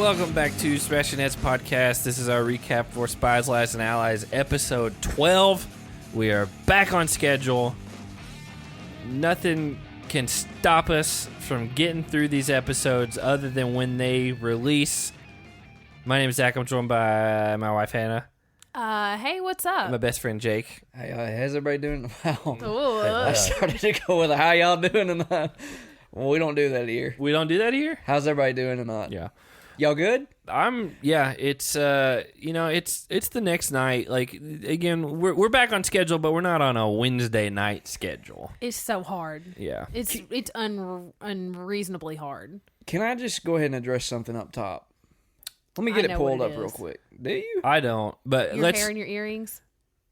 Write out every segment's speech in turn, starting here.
Welcome back to Smashing Heads Podcast. This is our recap for Spies, Lies, and Allies, episode 12. We are back on schedule. Nothing can stop us from getting through these episodes other than when they release. My name is Zach. I'm joined by my wife, Hannah. Hey, what's up? My best friend, Jake. Hey, how's everybody doing? Ooh. I started to go with how y'all doing tonight. Well, we don't do that here. We don't do that here? How's everybody doing tonight? Yeah. Y'all good? It's it's the next night. Like, again, we're back on schedule, but we're not on a Wednesday night schedule. It's so hard. Yeah. It's unreasonably hard. Can I just go ahead and address something up top? Let me get it pulled up real quick. Do you? I don't, but your hair and your earrings?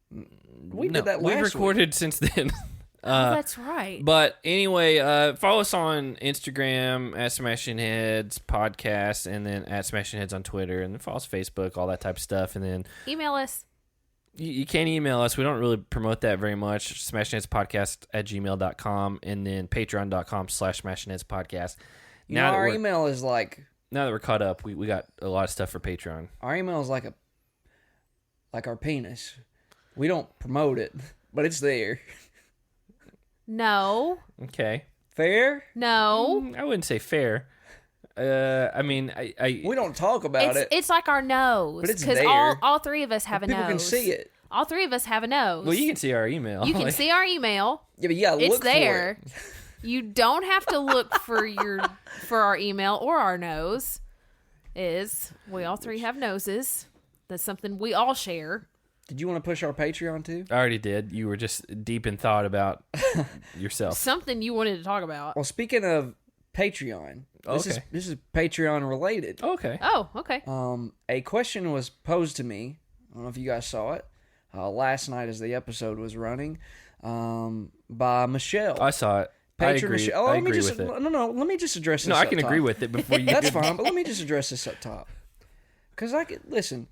We did that last week. We've recorded since then. That's right. But anyway, follow us on Instagram at Smashing Heads Podcast, and then at Smashing Heads on Twitter, and then follow us Facebook, all that type of stuff. And then email us. You can email us. We don't really promote that very much. SmashingHeadsPodcast@gmail.com, and then Patreon.com/SmashingHeadsPodcast. Now our email is like. Now that we're caught up, we got a lot of stuff for Patreon. Our email is like our penis. We don't promote it, but it's there. No. Okay. Fair? No. I wouldn't say fair. I mean, we don't talk about it. It's like our nose. But it's there. Because all three of us have a nose. People can see it. All three of us have a nose. Well, you can see our email. You can see our email. Yeah, but you gotta look there. for it. You don't have to look for our email or our nose. We all three have noses. That's something we all share. Did you want to push our Patreon too? I already did. You were just deep in thought about yourself. Something you wanted to talk about. Well, speaking of Patreon, this is Patreon related. Okay. Oh, okay. A question was posed to me. I don't know if you guys saw it last night as the episode was running by Michelle. I saw it. Patron I agree. Michelle. I agree with it. No. Let me just address this. No, up I can top. agree with it before you. That's fine, but let me just address this up top. Because listen.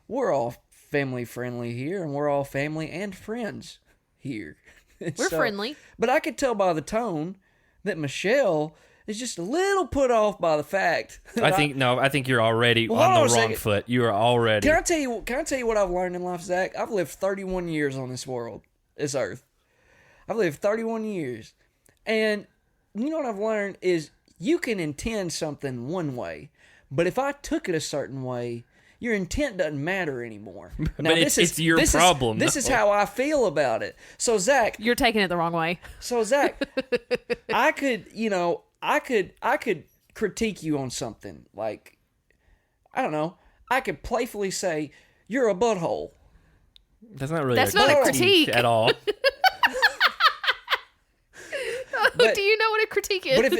We're all family friendly here, and we're all family and friends here. We're friendly. But I could tell by the tone that Michelle is just a little put off by the fact. I think you're already on the wrong foot. You are already. Can I tell you what I've learned in life, Zach? I've lived 31 years on this earth. I've lived 31 years. And you know what I've learned is you can intend something one way, but if I took it a certain way, your intent doesn't matter anymore. Now, but it's your problem. This is how I feel about it. So, Zach, you're taking it the wrong way. So, Zach, I could critique you on something. Like, I don't know. I could playfully say you're a butthole. That's not really. That's not a critique at all. But, do you know what a critique is? But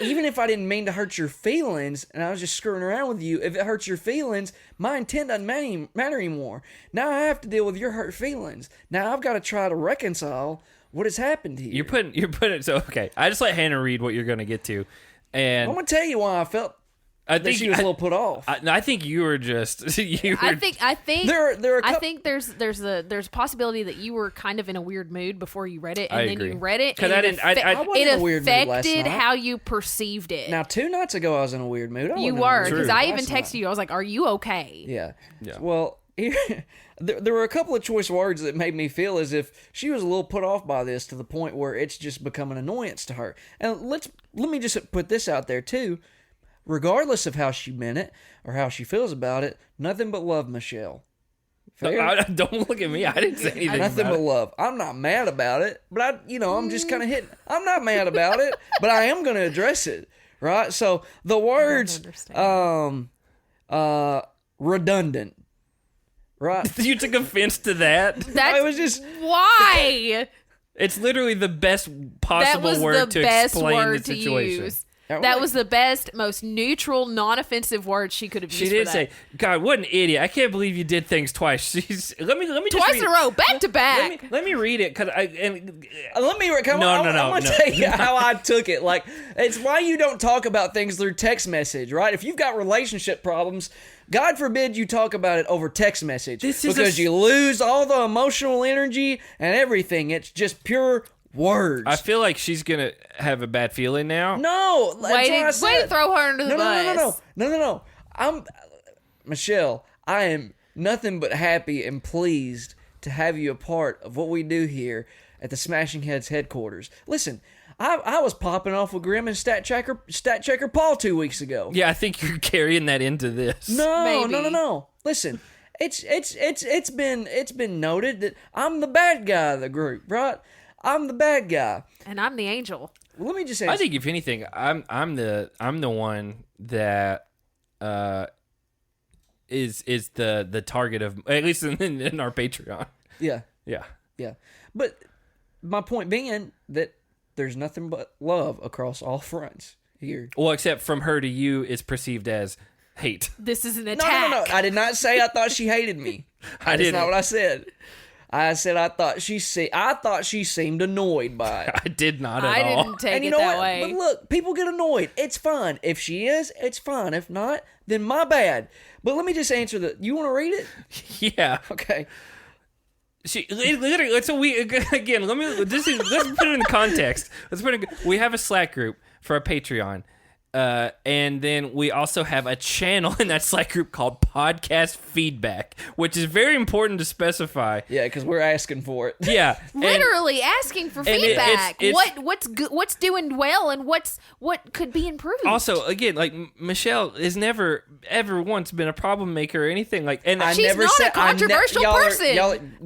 even if I didn't mean to hurt your feelings and I was just screwing around with you, if it hurts your feelings, my intent doesn't matter anymore. Now I have to deal with your hurt feelings. Now I've got to try to reconcile what has happened here. You're putting it. So okay, I just let Hannah read what you're going to get to, and I'm going to tell you why I felt. I think she was a little put off. I think you were just. I think there are I think there's a possibility that you were kind of in a weird mood before you read it, and then you read it, and I wasn't in a weird mood last affected night. how you perceived it. Now 2 nights ago I was in a weird mood. You were, because I even texted you. I was like, "Are you okay?" Yeah. Well, there were a couple of choice words that made me feel as if she was a little put off by this to the point where it's just become an annoyance to her. And let me just put this out there too. Regardless of how she meant it or how she feels about it, nothing but love, Michelle. Fair? Don't look at me. I didn't say anything. Nothing but love. I'm not mad about it, but I'm just kind of hitting. I'm not mad about it, but I am going to address it, right? So the words, redundant, right? You took offense to that. It was just why. It's literally the best possible word to explain the situation. That was the best, most neutral, non-offensive word she could have used. She did say, "God, what an idiot! I can't believe you did things twice." Let me twice in a row, back to back. Let me read it because I'm gonna tell you how I took it. Like, it's why you don't talk about things through text message, right? If you've got relationship problems, God forbid you talk about it over text message because you lose all the emotional energy and everything. It's just pure words. I feel like she's gonna have a bad feeling now. No, way to throw her under the bus. No. Michelle, I am nothing but happy and pleased to have you a part of what we do here at the Smashing Heads headquarters. Listen, I was popping off with Grimm and Stat Checker Paul 2 weeks ago. Yeah, I think you're carrying that into this. No. Listen, it's been noted that I'm the bad guy of the group, right? I'm the bad guy, and I'm the angel. Well, let me just say, I think if anything, I'm the one that is the target of, at least in our Patreon. Yeah. But my point being that there's nothing but love across all fronts here. Well, except from her to you, it's perceived as hate. This is an attack. No. I did not say I thought she hated me. That's not what I said. I said I thought she seemed annoyed by it. I did not at all. I didn't take and you it know that what? way. But look, people get annoyed. It's fine. If she is, it's fine. If not, then my bad. But let me just answer you want to read it? Yeah. Okay. She literally. So let's put it in context. We have a Slack group for our Patreon, and then we also have a channel in that Slack group called Podcast Feedback, which is very important to specify. Yeah, because we're asking for it. Yeah, Literally asking for feedback. What's doing well and what could be improved. Also, again, like Michelle has never ever once been a problem maker or anything like. And she's not a controversial person.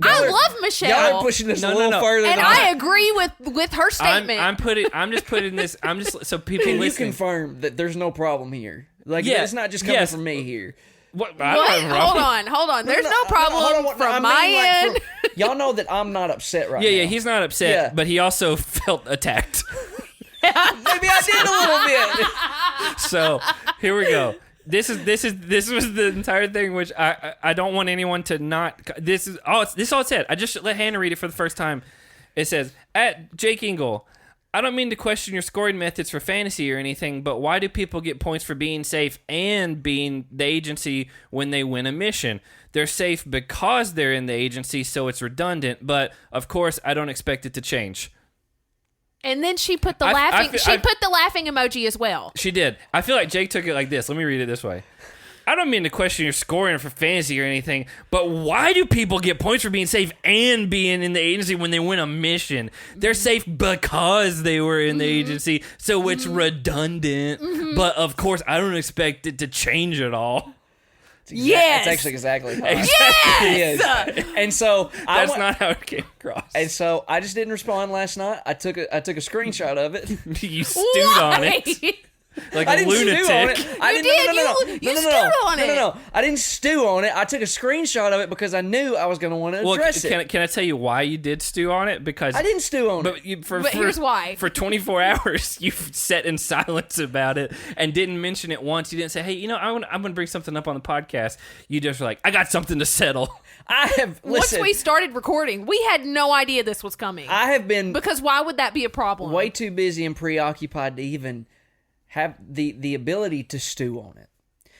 I love Michelle. Y'all are pushing this a little further. And I agree with her statement. I'm just putting this. I'm just so people Can listen. you confirm that there's no problem here? Like, it's not just coming from me here. What? Hold on. There's no problem from my end. Y'all know that I'm not upset right now. Yeah, he's not upset, but he also felt attacked. Maybe I did a little bit. So here we go. This was the entire thing, which I don't want anyone to not. This is all it said. I just let Hannah read it for the first time. It says, at Jake Ingle, I don't mean to question your scoring methods for fantasy or anything, but why do people get points for being safe and being the agency when they win a mission? They're safe because they're in the agency, so it's redundant, but of course I don't expect it to change. And then she put the laughing emoji as well. She did. I feel like Jake took it like this. Let me read it this way. I don't mean to question your scoring for fantasy or anything, but why do people get points for being safe and being in the agency when they win a mission? They're safe because they were in the agency, so it's redundant. But of course, I don't expect it to change at all. Yes, it's actually exactly how yes! it is. And so that's not how it came across. And so I just didn't respond last night. I took a screenshot of it. You stewed on it. Like a lunatic. You stewed on it. No. I didn't stew on it. I took a screenshhat of it because I knew I was going to want to address it. Can I tell you why you did stew on it? Because I didn't stew on it. But here's why. For 24 hours, you sat in silence about it and didn't mention it once. You didn't say, hey, I'm going to bring something up on the podcast. You just were like, I got something to settle. Once we started recording, we had no idea this was coming. I have been... Because why would that be a problem? Way too busy and preoccupied to even have the ability to stew on it.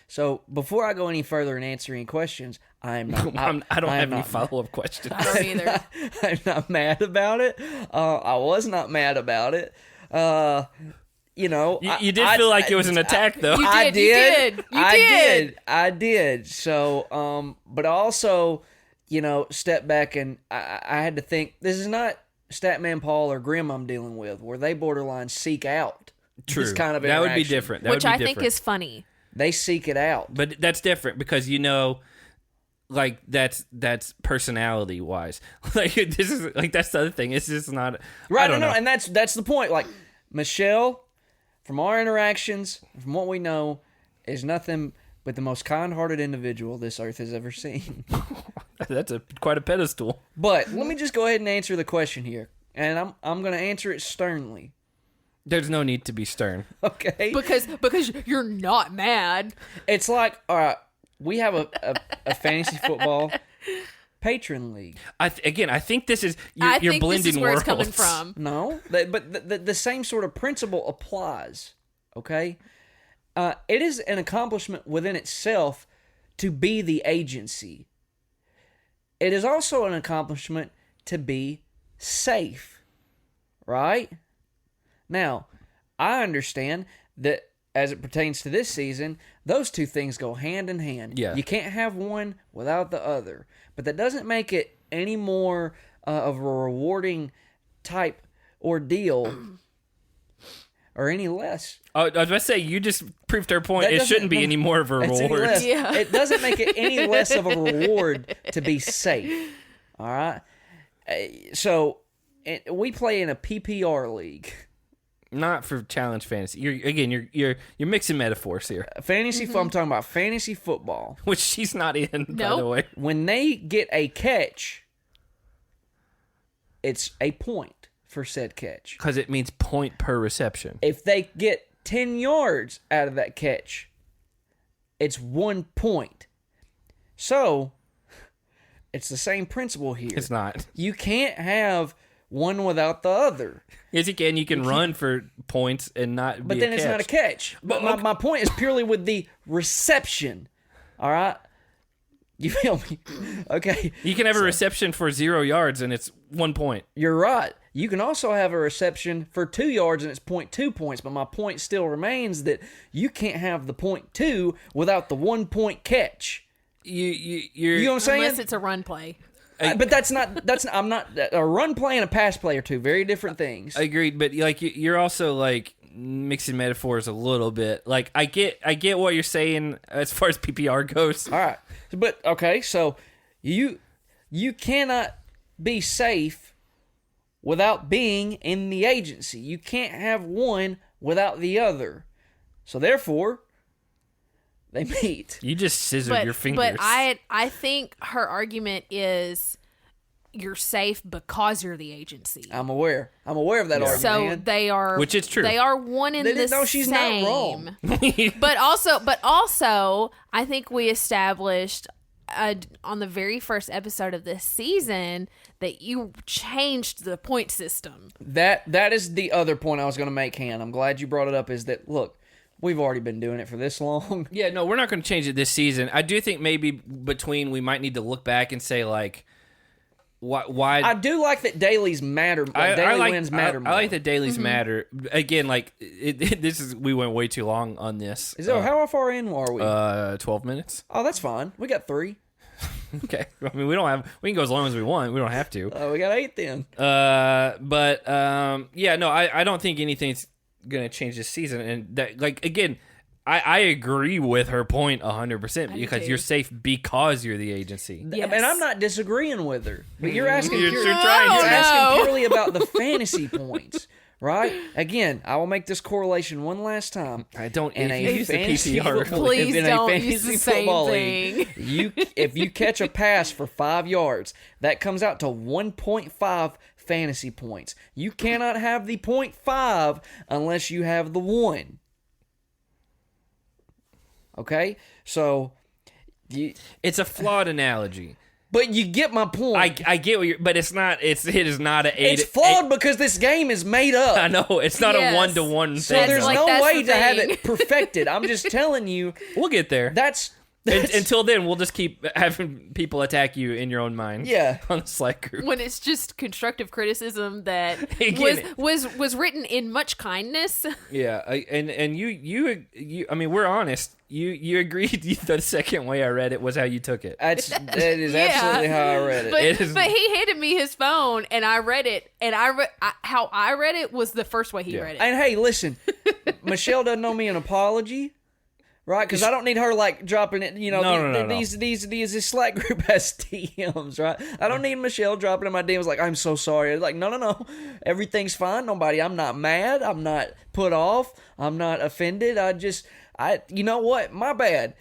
So before I go any further in answering questions, I don't have any follow-up questions. I don't either. I'm not mad about it. I was not mad about it. You did feel like it was an attack, though. You did. I did. So, but also, step back and I had to think, this is not Statman Paul or Grimm I'm dealing with, where they borderline seek out. True. This kind of that would be different. Which I think is funny. They seek it out. But that's different because like that's personality wise. Like this is like that's the other thing. It's just not right. I don't know. And that's the point. Like Michelle, from our interactions, from what we know, is nothing but the most kind-hearted individual this earth has ever seen. That's quite a pedestal. But let me just go ahead and answer the question here, and I'm going to answer it sternly. There's no need to be stern. Okay. Because you're not mad. It's like, all right, we have a fantasy football patron league. I think this is you're blending this is where worlds. It's coming from. No, but the same sort of principle applies. Okay, it is an accomplishment within itself to be the agency. It is also an accomplishment to be safe, right? Now, I understand that as it pertains to this season, those two things go hand in hand. Yeah. You can't have one without the other. But that doesn't make it any more of a rewarding type ordeal or any less. I was about to say, you just proved her point. That it doesn't- shouldn't be any more of a It's any reward. less. Yeah. It doesn't make it any less of a reward to be safe. All right? So, we play in a PPR league. Not for challenge fantasy. You're mixing metaphors here, Fantasy I'm talking about fantasy football. which she's not in, by the Nope. way. When they get a catch, it's a point for said catch. Because it means point per reception. If they get 10 yards out of that catch, it's 1 point. So, it's the same principle here. It's not. You can't have one without the other. Yes, you can. You can run for points and not But be then a it's catch. not a catch. But my point is purely with the reception. All right? You feel me? Okay. You can have a reception for 0 yards and it's 1 point. You're right. You can also have a reception for 2 yards and it's 0.2 points. But my point still remains that you can't have the 0.2 without the 1 point catch. You You know what I'm saying? Unless it's a run play. But I'm not, a run play and a pass play are two very different things. Agreed, but like you're also like mixing metaphors a little bit. Like I get what you're saying as far as PPR goes. All right. But, okay, so you cannot be safe without being in the agency. You can't have one without the other. So, therefore, they meet. You just scissored your fingers. But I think her argument is you're safe because you're the agency. I'm aware of that argument. So man. they are, Which is true. They are one in the No, she's same. not wrong. But also, I think we established on the very first episode of this season that you changed the point system. That is the other point I was going to make, Han. I'm glad you brought it up, is that, look, we've already been doing it for this long. Yeah, no, we're not going to change it this season. I do think maybe we might need to look back and say like, why? I do like that dailies matter. Daily wins matter more. I like that dailies matter. Again, like we went way too long on this. How far in are we? 12 minutes. Oh, that's fine. We got 3. Okay. I mean, we can go as long as we want. We don't have to. We got 8 then. Yeah, no, I don't think anything's gonna change this season. And that, like, again, I agree with her point 100% because you're safe because you're the agency. Yes. And I'm not disagreeing with her, but you're asking. You're You're trying to. asking purely about the fantasy points, right? Again, I will make this correlation one last time. I don't In a use the fantasy PPR. football- Please in a don't fantasy use the same football thing. league, if you catch a pass for 5 yards, that comes out to 1.5 fantasy points. You cannot have the 0.5 unless you have the 1. Okay, so It's a flawed analogy. but you get my point. I get what you're, but it is not a 8. It's flawed because this game is made up. I know it's not Yes. a 1-to-1 thing. So there's Like, no that's way the to have thing. it perfected. I'm just telling you, We'll get there. that's Until then, we'll just keep having people attack you in your own mind. Yeah. On the Slack group. When it's just constructive criticism that Again, was written in much kindness. Yeah, and you I mean, we're honest. You agreed the second way I read it was how you took it. that is absolutely how I read it. But, It is- but he handed me his phone and I read it, and how I read it was the first way he read it. And hey, listen, Michelle doesn't owe me an apology, right? Because I don't need her like dropping it. You know, No. this Slack group has DMs, right? I don't need Michelle dropping in my DMs like, I'm so sorry. Like, no, everything's fine. Nobody, I'm not mad. I'm not put off. I'm not offended. You know what? My bad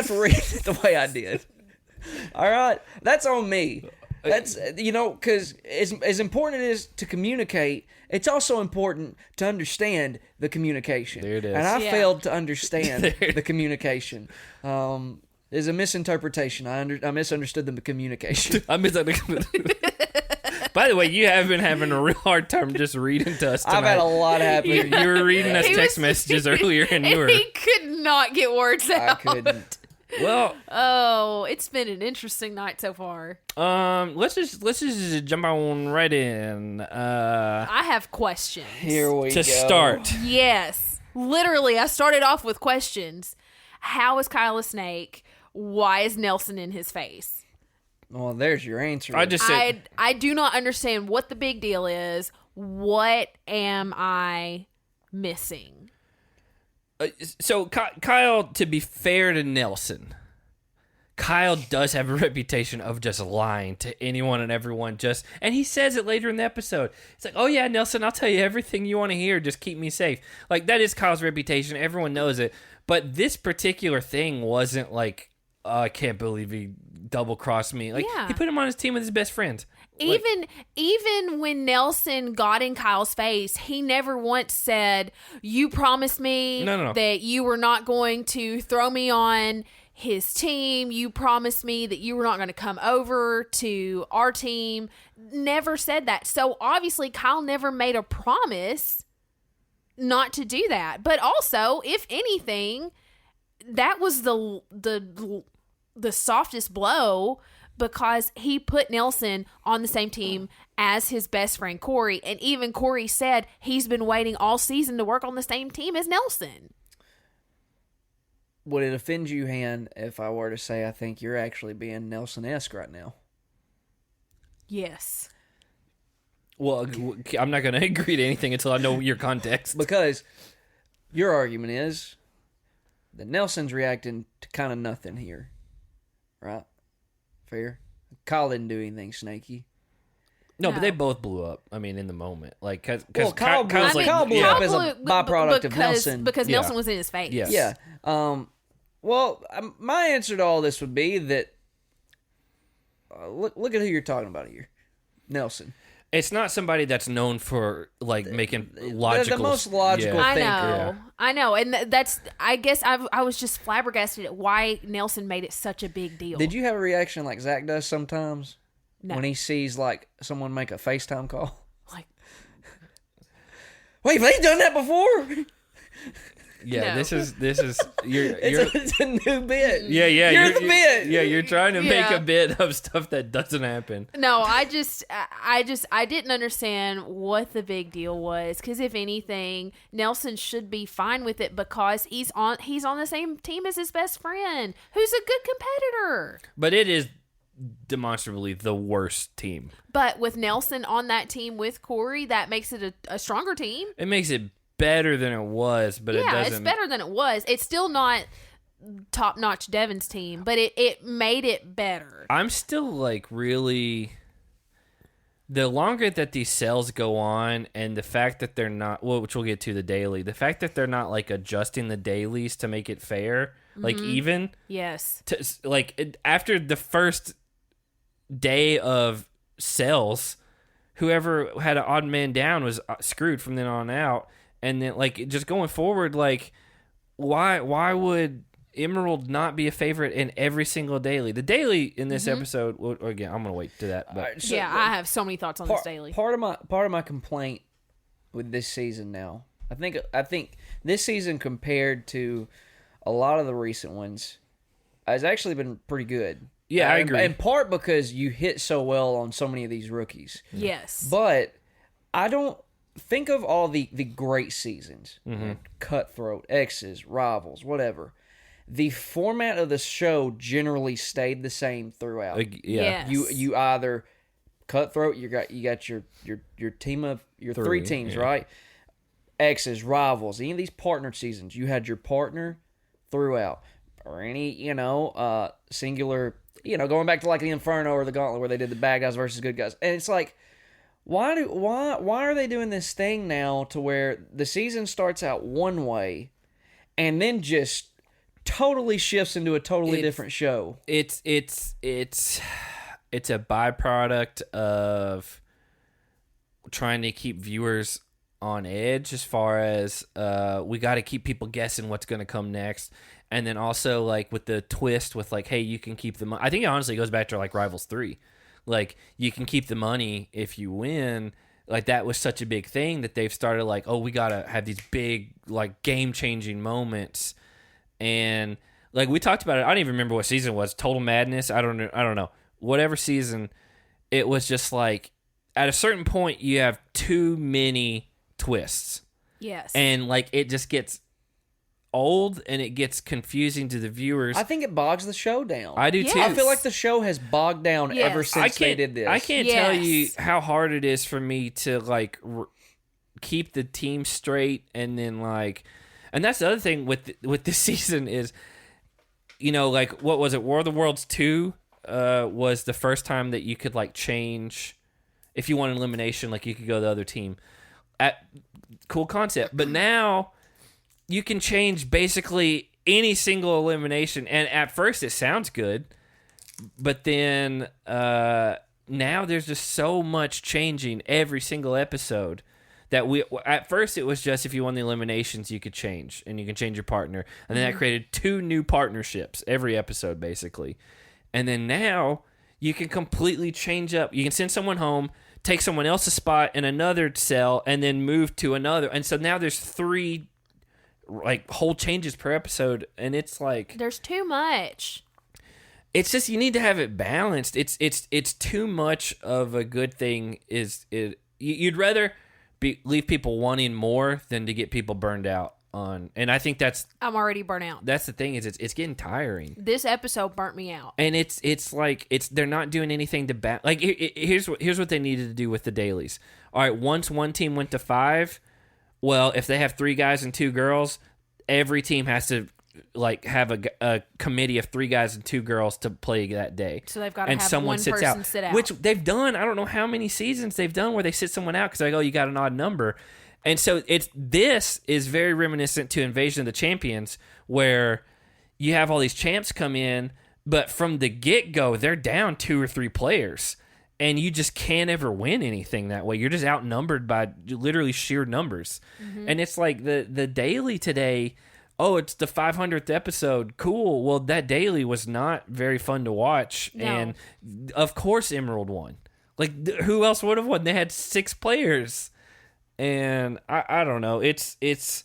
for reading it the way I did. All right, that's on me. That's because as important it is to communicate, it's also important to understand the communication. There it is. And I Yeah. failed to understand the communication. There's a misinterpretation. I misunderstood the communication. I misunderstood. By the way, you have been having a real hard time just reading to us tonight. I've had a lot happen. You were reading us He text was- messages earlier, and you were. he could not get words I out. couldn't. Well, Oh, it's been an interesting night so far. let's just jump on right in. I have questions. Here we To go. start, Yes. Literally, I started off with questions. How is Kyle a snake? Why is Nelson in his face? Well, there's your answer. I just said I do not understand what the big deal is. What am I missing? So Kyle, to be fair to Nelson, Kyle does have a reputation of just lying to anyone and everyone. And he says it later in the episode. It's like, oh yeah, Nelson, I'll tell you everything you want to hear. Just keep me safe. Like, that is Kyle's reputation. Everyone knows it. But this particular thing wasn't like, oh, I can't believe he double-crossed me. Like, he put him on his team with his best friends. Even when Nelson got in Kyle's face, he never once said, you promised me that you were not going to throw me on his team. You promised me that you were not going to come over to our team. Never said that. So obviously Kyle never made a promise not to do that. But also, if anything, that was the softest blow, because he put Nelson on the same team as his best friend Corey, and even Corey said he's been waiting all season to work on the same team as Nelson. Would it offend you, Han, if I were to say I think you're actually being Nelson-esque right now? Yes. Well, I'm not going to agree to anything until I know your context. Because your argument is that Nelson's reacting to kind of nothing here. Right? Fair? Kyle didn't do anything snaky. No, but they both blew up. I mean, in the moment, like, because Kyle blew up as a byproduct of Nelson because Nelson was in his face. Yes. Yeah. Well, my answer to all this would be that look at who you're talking about here, Nelson. It's not somebody that's known for like making logical. The most logical thinker. I know, and that's. I guess I was just flabbergasted at why Nelson made it such a big deal. Did you have a reaction like Zach does sometimes? No. When he sees like someone make a FaceTime call? Like, wait, have they done that before? Yeah, No. this is you're It's a new bit. Yeah, You're the bit. Yeah, you're trying to make a bit of stuff that doesn't happen. no, I didn't understand what the big deal was, because if anything, Nelson should be fine with it because he's on the same team as his best friend, who's a good competitor. But it is demonstrably the worst team. But with Nelson on that team with Corey, that makes it a stronger team. It makes it better than it was, but it doesn't. It's better than it was. It's still not top-notch Devon's team, but it made it better. I'm still like really. The longer that these sales go on, and the fact that they're not, well, which we'll get to the daily, the fact that they're not like adjusting the dailies to make it fair, like even. Yes. After the first day of sales, whoever had an odd man down was screwed from then on out. And then, like, just going forward, like, why would Emerald not be a favorite in every single daily? The daily in this episode, well, again, I'm gonna wait to that. But Right, I have so many thoughts on this daily. Part of my complaint with this season now, I think this season compared to a lot of the recent ones has actually been pretty good. Yeah, I agree. In part because you hit so well on so many of these rookies. Yes. But I don't think of all the great seasons, Cutthroat, X's, Rivals, whatever. The format of the show generally stayed the same throughout. Yes. You either Cutthroat, you got your team of your three teams, right? X's, Rivals, any of these partnered seasons, you had your partner throughout, or any singular, going back to like the Inferno or the Gauntlet where they did the bad guys versus good guys, and it's like. Why are they doing this thing now to where the season starts out one way and then just totally shifts into a totally different show? It's a byproduct of trying to keep viewers on edge, as far as we got to keep people guessing what's going to come next. And then also like with the twist with like, hey, you can keep the money. I think it honestly goes back to like Rivals 3. Like, you can keep the money if you win. Like, that was such a big thing that they've started, like, oh, we got to have these big, like, game-changing moments. And, like, we talked about it. I don't even remember what season it was. Total Madness? I don't know. Whatever season, it was just, like, at a certain point, you have too many twists. Yes. And, like, it just gets old and it gets confusing to the viewers. I think it bogs the show down. I do too. I feel like the show has bogged down ever since they did this. I can't tell you how hard it is for me to like keep the team straight, and then like, and that's the other thing with this season is, you know, like what was it? War of the Worlds 2 was the first time that you could like change if you want an elimination, like you could go to the other team. Cool concept, but now you can change basically any single elimination, and at first it sounds good, but then now there's just so much changing every single episode that at first it was just if you won the eliminations you could change, and you can change your partner, and then that created 2 new partnerships every episode basically, and then now you can completely change up. You can send someone home, take someone else's spot in another cell, and then move to another, and so now there's 3 like whole changes per episode, and it's like there's too much. It's just you need to have it balanced. It's too much of a good thing. You'd rather leave people wanting more than to get people burned out on, and I think I'm already burnt out. That's the thing, is it's getting tiring. This episode burnt me out, and it's like they're not doing anything to like here's what they needed to do with the dailies. All right, once one team went to 5. Well, if they have 3 guys and 2 girls, every team has to like have a committee of 3 guys and 2 girls to play that day. So they've got to have someone sit out, which they've done. I don't know how many seasons they've done where they sit someone out because they're like, oh, you got an odd number. And so this is very reminiscent to Invasion of the Champions, where you have all these champs come in, but from the get-go, they're down 2 or 3 players. And you just can't ever win anything that way. You're just outnumbered by literally sheer numbers. Mm-hmm. And it's like the daily today, oh, it's the 500th episode. Cool. Well, that daily was not very fun to watch. No. And of course Emerald won. Like, who else would have won? They had 6 players. And I don't know. It's if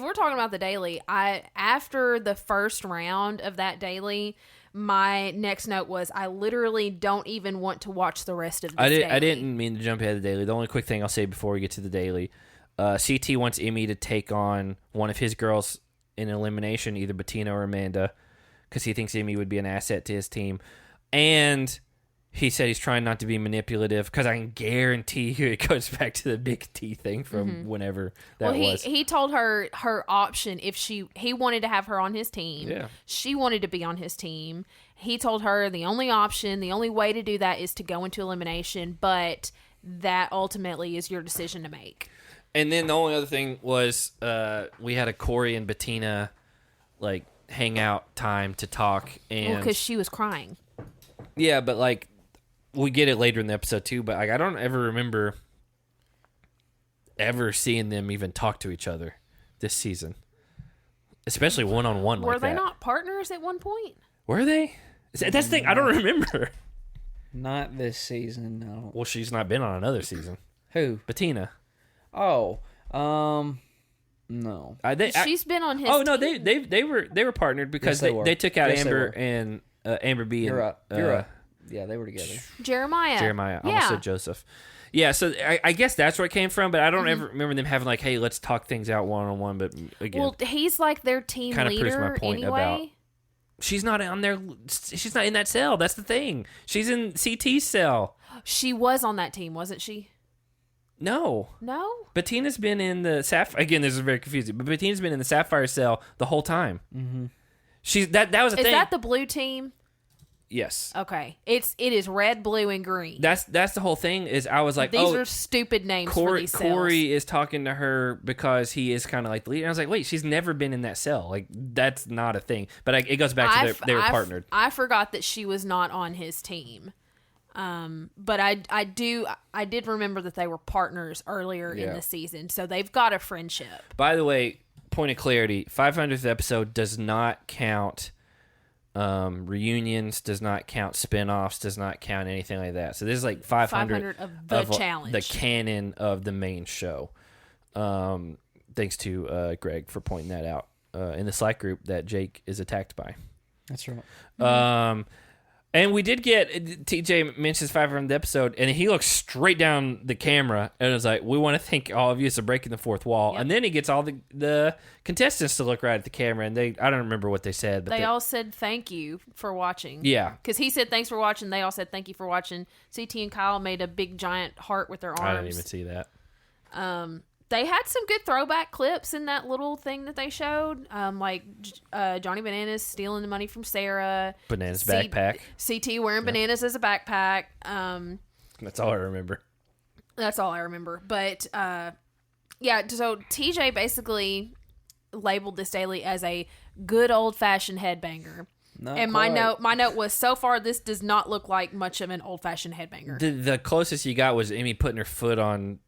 we're talking about the daily, after the first round of that daily, my next note was I literally don't even want to watch the rest of this daily. I didn't mean to jump ahead of the daily. The only quick thing I'll say before we get to the daily, CT wants Emmy to take on one of his girls in elimination, either Bettina or Amanda, because he thinks Emmy would be an asset to his team. And he said he's trying not to be manipulative, because I can guarantee you it goes back to the big T thing from whenever that was. He told her option if he wanted to have her on his team. Yeah. She wanted to be on his team. He told her the only option, the only way to do that is to go into elimination, but that ultimately is your decision to make. And then the only other thing was we had a Corey and Bettina like hangout time to talk, and because she was crying. Yeah, but like, we get it later in the episode too, but like, I don't ever remember ever seeing them even talk to each other this season, especially one-on-one like that. Were they not partners at one point? Were they? That's the thing. I don't remember. Not this season, no. Well, she's not been on another season. Who? Bettina. Oh, no. She's been on his. Oh no, they were partnered because yes, they took out Amber and Amber B. You're right. Yeah, they were together. Jeremiah. I almost said Joseph. Yeah, so I guess that's where it came from, but I don't ever remember them having like, hey, let's talk things out one-on-one, but again. Well, he's like their team leader proves my point anyway. About she's not on there. She's not in that cell. That's the thing. She's in CT's cell. She was on that team, wasn't she? No. Bettina's been in the Sapphire. Again, this is very confusing, but Bettina's been in the Sapphire cell the whole time. Mm-hmm. She's that was a thing. Is that the blue team? Yes. Okay. It is red, blue, and green. That's the whole thing. Is I was like, these are stupid names for these cells. Corey is talking to her because he is kind of like the leader. And I was like, wait, she's never been in that cell. Like, that's not a thing. But it goes back to they were partnered. I forgot that she was not on his team. But I did remember that they were partners earlier in the season. So they've got a friendship. By the way, point of clarity: 500th episode does not count. Reunions, does not count spinoffs, does not count anything like that. So this is like 500 of the challenge, the canon of the main show. Thanks to Greg for pointing that out in the Slack group that Jake is attacked by. That's right. And we did get, TJ mentions 500th episode, and he looks straight down the camera and was like, we want to thank all of you for breaking the fourth wall. Yep. And then he gets all the contestants to look right at the camera, and I don't remember what they said. But they all said thank you for watching. Yeah. Because he said thanks for watching. They all said thank you for watching. CT and Kyle made a big giant heart with their arms. I didn't even see that. They had some good throwback clips in that little thing that they showed, like Johnny Bananas stealing the money from Sarah. Bananas backpack. CT wearing bananas as a backpack. That's all I remember. That's all I remember. But, so TJ basically labeled this daily as a good old-fashioned headbanger. And my note was, so far, this does not look like much of an old-fashioned headbanger. The closest you got was Amy putting her foot on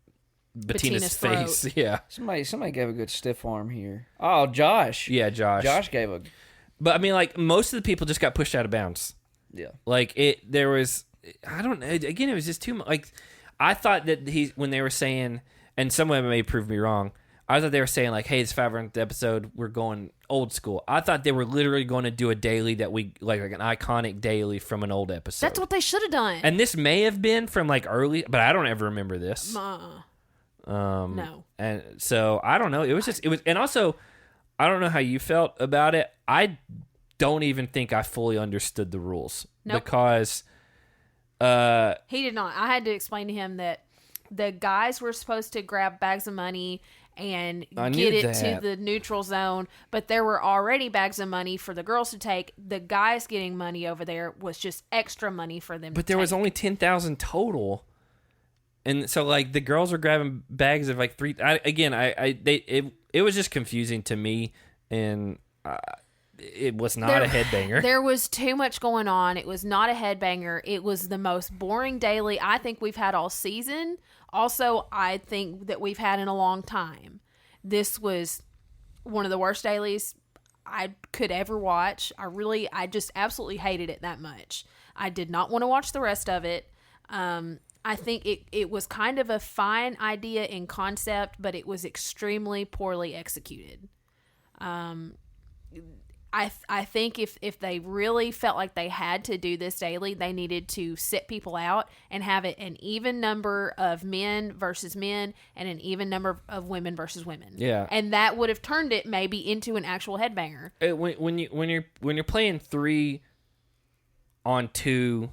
Bettina's face. Throat. Yeah. Somebody gave a good stiff arm here. Oh, Josh. Yeah, Josh. Josh gave a... But, I mean, like, most of the people just got pushed out of bounds. Yeah. Like, there was... I don't know. Again, it was just too much. Like, I thought that when they were saying... And someone may prove me wrong. I thought they were saying, like, hey, it's 500th episode. We're going old school. I thought they were literally going to do a daily that we... Like an iconic daily from an old episode. That's what they should have done. And this may have been from, like, early... But I don't ever remember this. No. And so I don't know. It was, and also, I don't know how you felt about it. I don't even think I fully understood the rules. Nope. Because he did not. I had to explain to him that the guys were supposed to grab bags of money and get it to the neutral zone, but there were already bags of money for the girls to take. The guys getting money over there was just extra money for them. But there was only 10,000 total. And so, like, the girls were grabbing bags of, like, three... It was just confusing to me, and it was not a headbanger. There was too much going on. It was not a headbanger. It was the most boring daily I think we've had all season. Also, I think that we've had in a long time. This was one of the worst dailies I could ever watch. I just absolutely hated it that much. I did not want to watch the rest of it. I think it was kind of a fine idea in concept, but it was extremely poorly executed. I think if they really felt like they had to do this daily, they needed to sit people out and have it an even number of men versus men and an even number of women versus women. Yeah, and that would have turned it maybe into an actual headbanger. When you're playing 3-on-2.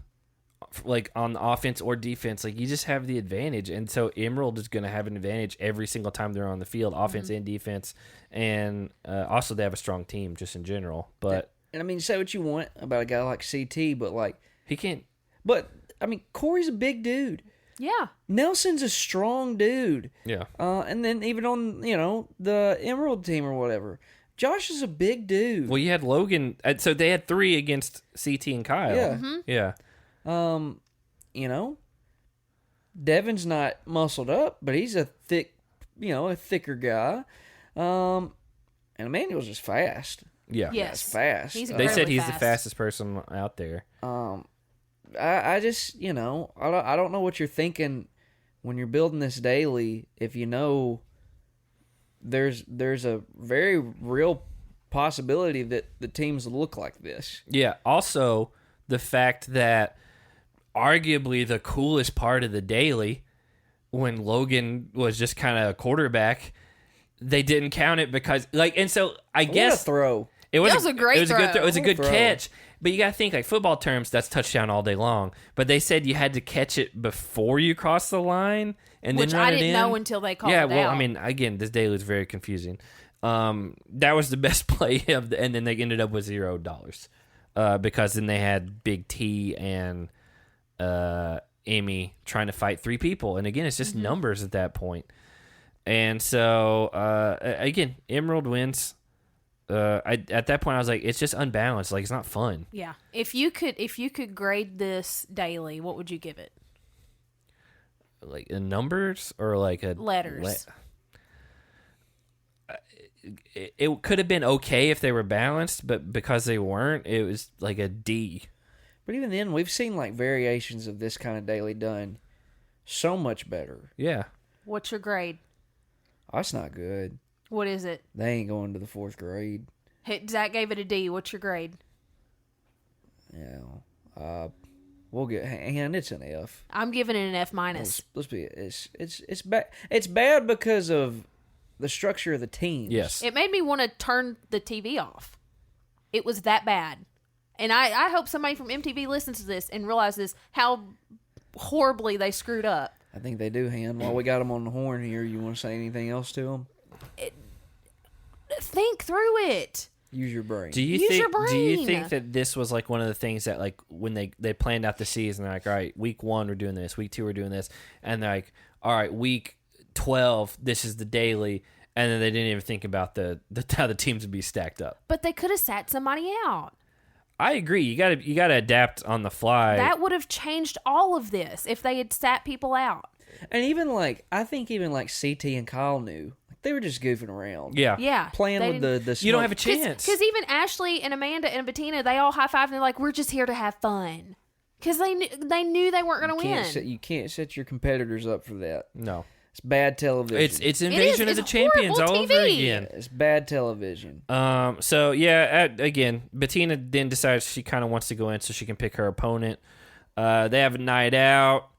Like on the offense or defense, like you just have the advantage, and so Emerald is going to have an advantage every single time they're on the field, offense and defense, and also they have a strong team just in general. But and I mean, say what you want about a guy like CT, but like he can't. But I mean, Corey's a big dude. Yeah, Nelson's a strong dude. Yeah, and then even on the Emerald team or whatever, Josh is a big dude. Well, you had Logan, so they had 3 against CT and Kyle. Yeah, yeah. Devin's not muscled up, but he's a thicker guy. And Emmanuel's just fast. Yeah. Yes. He's fast. They said he's the fastest person out there. I just, I don't know what you're thinking when you're building this daily. If there's a very real possibility that the teams look like this. Yeah. Also, the fact that arguably the coolest part of the daily, when Logan was just kind of a quarterback, they didn't count it because and so I guess what a throw. It was a great throw. It was a good catch. But you got to think, like football terms, that's touchdown all day long. But they said you had to catch it before you cross the line, and which then run I didn't it in. know until they called it out. Yeah, well, I mean, again, this daily is very confusing. That was the best play and then they ended up with $0 because then they had Big T and Amy trying to fight 3 people, and again, it's just numbers at that point. And so again, Emerald wins. At that point I was like, it's just unbalanced, like it's not fun. Yeah. If you could grade this daily, what would you give it? Like in numbers or like a letters? It could have been okay if they were balanced, but because they weren't, it was like a D. But even then, we've seen like variations of this kind of daily done so much better. Yeah. What's your grade? That's not good. What is it? They ain't going to the 4th grade. Hey, Zach gave it a D. What's your grade? Yeah, We'll get, and it's an F. I'm giving it an F minus. Let's be, it's bad. It's bad because of the structure of the team. Yes. It made me want to turn the TV off. It was that bad. And I hope somebody from MTV listens to this and realizes how horribly they screwed up. I think they do, Han. While we got them on the horn here, you want to say anything else to them? Think through it. Use your brain. Do you think that this was like one of the things that like when they planned out the season, they're like, all right, week 1 we're doing this, week 2 we're doing this, and they're like, all right, week 12 this is the daily, and then they didn't even think about the how the teams would be stacked up. But they could have sat somebody out. I agree. You gotta adapt on the fly. That would have changed all of this if they had sat people out. And even like I think even like CT and Kyle knew. They were just goofing around. Yeah. Playing with the smoke. You don't have a chance. Because even Ashley and Amanda and Bettina, they all high-fived and they're like, we're just here to have fun. Because they knew they weren't going to win. You can't set your competitors up for that. No. It's bad television. It's Invasion of the Champions all over again. It's bad television. So, yeah, again, Bettina then decides she kind of wants to go in so she can pick her opponent. They have a night out.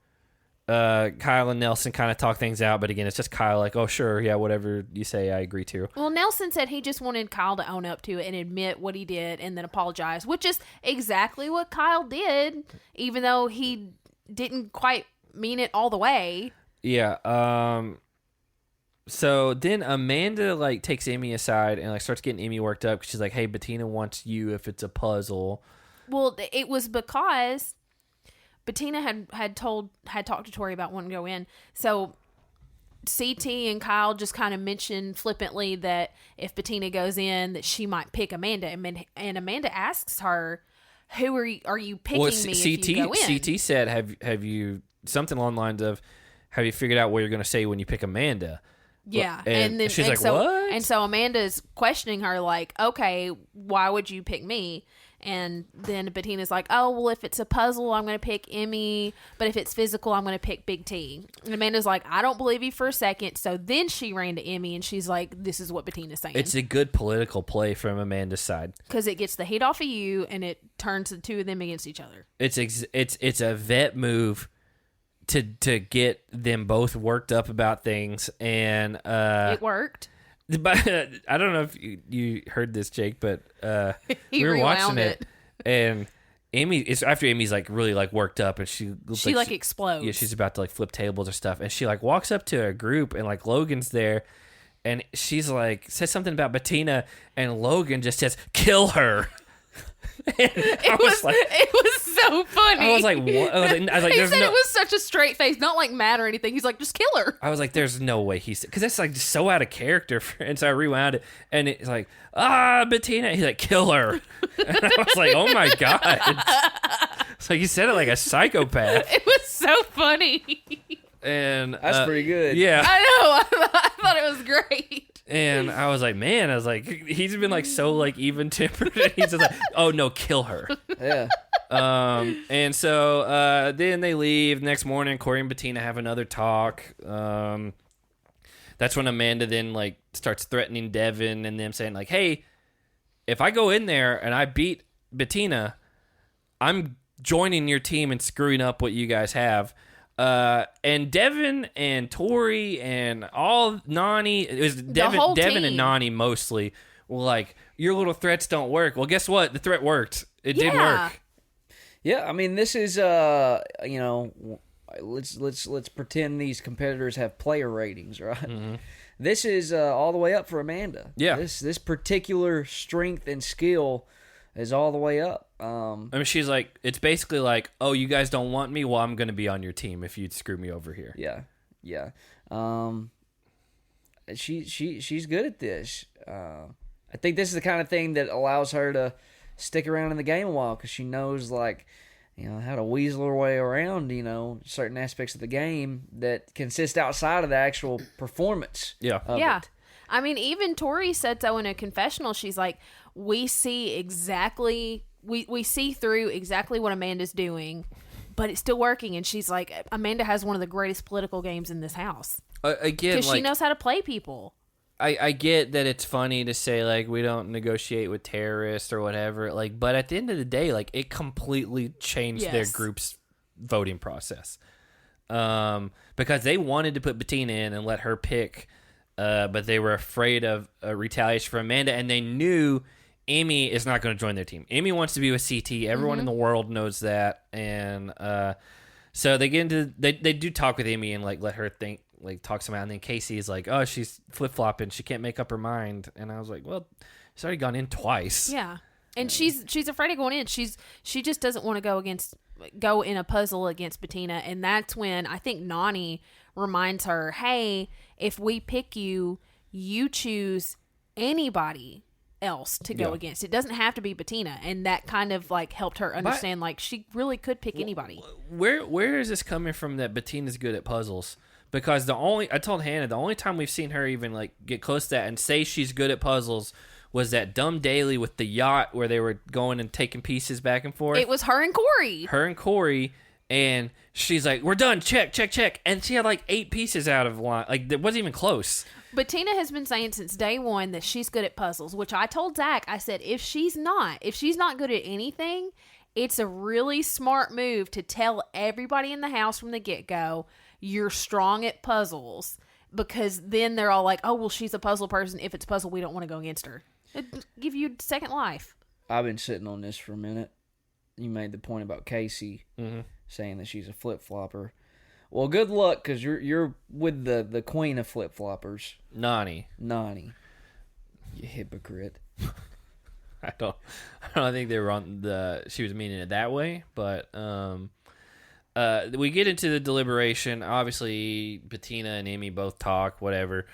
Kyle and Nelson kind of talk things out, but again, it's just Kyle like, oh, sure, yeah, whatever you say, I agree to. Well, Nelson said he just wanted Kyle to own up to it and admit what he did and then apologize, which is exactly what Kyle did, even though he didn't quite mean it all the way. Yeah. So then Amanda like takes Emmy aside and like starts getting Emmy worked up because she's like, hey, Bettina wants you if it's a puzzle. Well, it was because Bettina had talked to Tori about wanting to go in. So CT and Kyle just kind of mentioned flippantly that if Bettina goes in, that she might pick Amanda. And Amanda asks her, "Who are you picking me if you go in?" CT said, "Have you something along the lines of, have you figured out what you're going to say when you pick Amanda?" Yeah, and then she's like, "What?" And so Amanda's questioning her, like, "Okay, why would you pick me?" And then Bettina's like, oh, well, if it's a puzzle, I'm going to pick Emmy. But if it's physical, I'm going to pick Big T. And Amanda's like, I don't believe you for a second. So then she ran to Emmy, and she's like, this is what Bettina's saying. It's a good political play from Amanda's side. Because it gets the heat off of you, and it turns the two of them against each other. It's a vet move to get them both worked up about things. And it worked. But I don't know if you heard this, Jake, but we were watching it, and it's after Amy's like really like worked up, and she explodes. Yeah, she's about to like flip tables or stuff, and she like walks up to a group, and like Logan's there, and she's like says something about Bettina, and Logan just says, "Kill her." It was so funny. I was like, what? I was like, he said it was such a straight face, not like mad or anything. He's like, just kill her. I was like, there's no way he's, because that's like just so out of character. And so I rewound it, and it's like, Bettina. He's like, kill her. And I was like, oh my god. It's like, he said it like a psychopath. It was so funny. And that's pretty good. Yeah, I know. I thought it was great. And I was like, man, he's been like so like even tempered. And he's just like, oh no, kill her. Yeah. And so then they leave. Next morning, Corey and Bettina have another talk. That's when Amanda then like starts threatening Devin and them, saying like, hey, if I go in there and I beat Bettina, I'm joining your team and screwing up what you guys have. And Devin and Tori and all Nani, it was Devin and Nani mostly were like, your little threats don't work. Well, guess what? The threat worked. It did work. Yeah, I mean, this is let's pretend these competitors have player ratings, right? Mm-hmm. This is all the way up for Amanda. Yeah, this particular strength and skill is all the way up. I mean, she's like, it's basically like, oh, you guys don't want me? Well, I'm going to be on your team if you'd screw me over here. Yeah. She's good at this. I think this is the kind of thing that allows her to stick around in the game a while, because she knows, like, how to weasel her way around, certain aspects of the game that consist outside of the actual performance. Yeah. It. I mean, even Tori said so in a confessional. She's like, we see through exactly what Amanda's doing, but it's still working. And she's like, Amanda has one of the greatest political games in this house. Again, because she knows how to play people. I get that it's funny to say, like, we don't negotiate with terrorists or whatever, like, but at the end of the day, like, it completely changed their group's voting process. Because they wanted to put Bettina in and let her pick, but they were afraid of retaliation from Amanda, and they knew Amy is not going to join their team. Amy wants to be with CT. Everyone in the world knows that, and so they get into they do talk with Amy and like let her think, like talk some out, and then Casey is like, oh, she's flip flopping, she can't make up her mind, and I was like, well, she's already gone in twice. Yeah, and she's afraid of going in. She just doesn't want to go in a puzzle against Bettina, and that's when I think Nany reminds her, hey, if we pick you, you choose anybody else to go against. It doesn't have to be Bettina, and that kind of like helped her understand like she really could pick anybody. Where is this coming from that Bettina's good at puzzles? Because I told Hannah the only time we've seen her even like get close to that and say she's good at puzzles was that dumb daily with the yacht where they were going and taking pieces back and forth. It was her and Corey. And she's like, we're done, check. And she had like 8 pieces out of line. Like, it wasn't even close. Bettina has been saying since day one that she's good at puzzles, which I told Zach, I said, if she's not good at anything, it's a really smart move to tell everybody in the house from the get-go, you're strong at puzzles, because then they're all like, oh, well, she's a puzzle person. If it's a puzzle, we don't want to go against her. It'd give you a second life. I've been sitting on this for a minute. You made the point about Casey saying that she's a flip-flopper. Well, good luck, because you're with the queen of flip-floppers. Nany. You hypocrite. I don't think they were on she was meaning it that way, but we get into the deliberation. Obviously, Bettina and Amy both talk, whatever.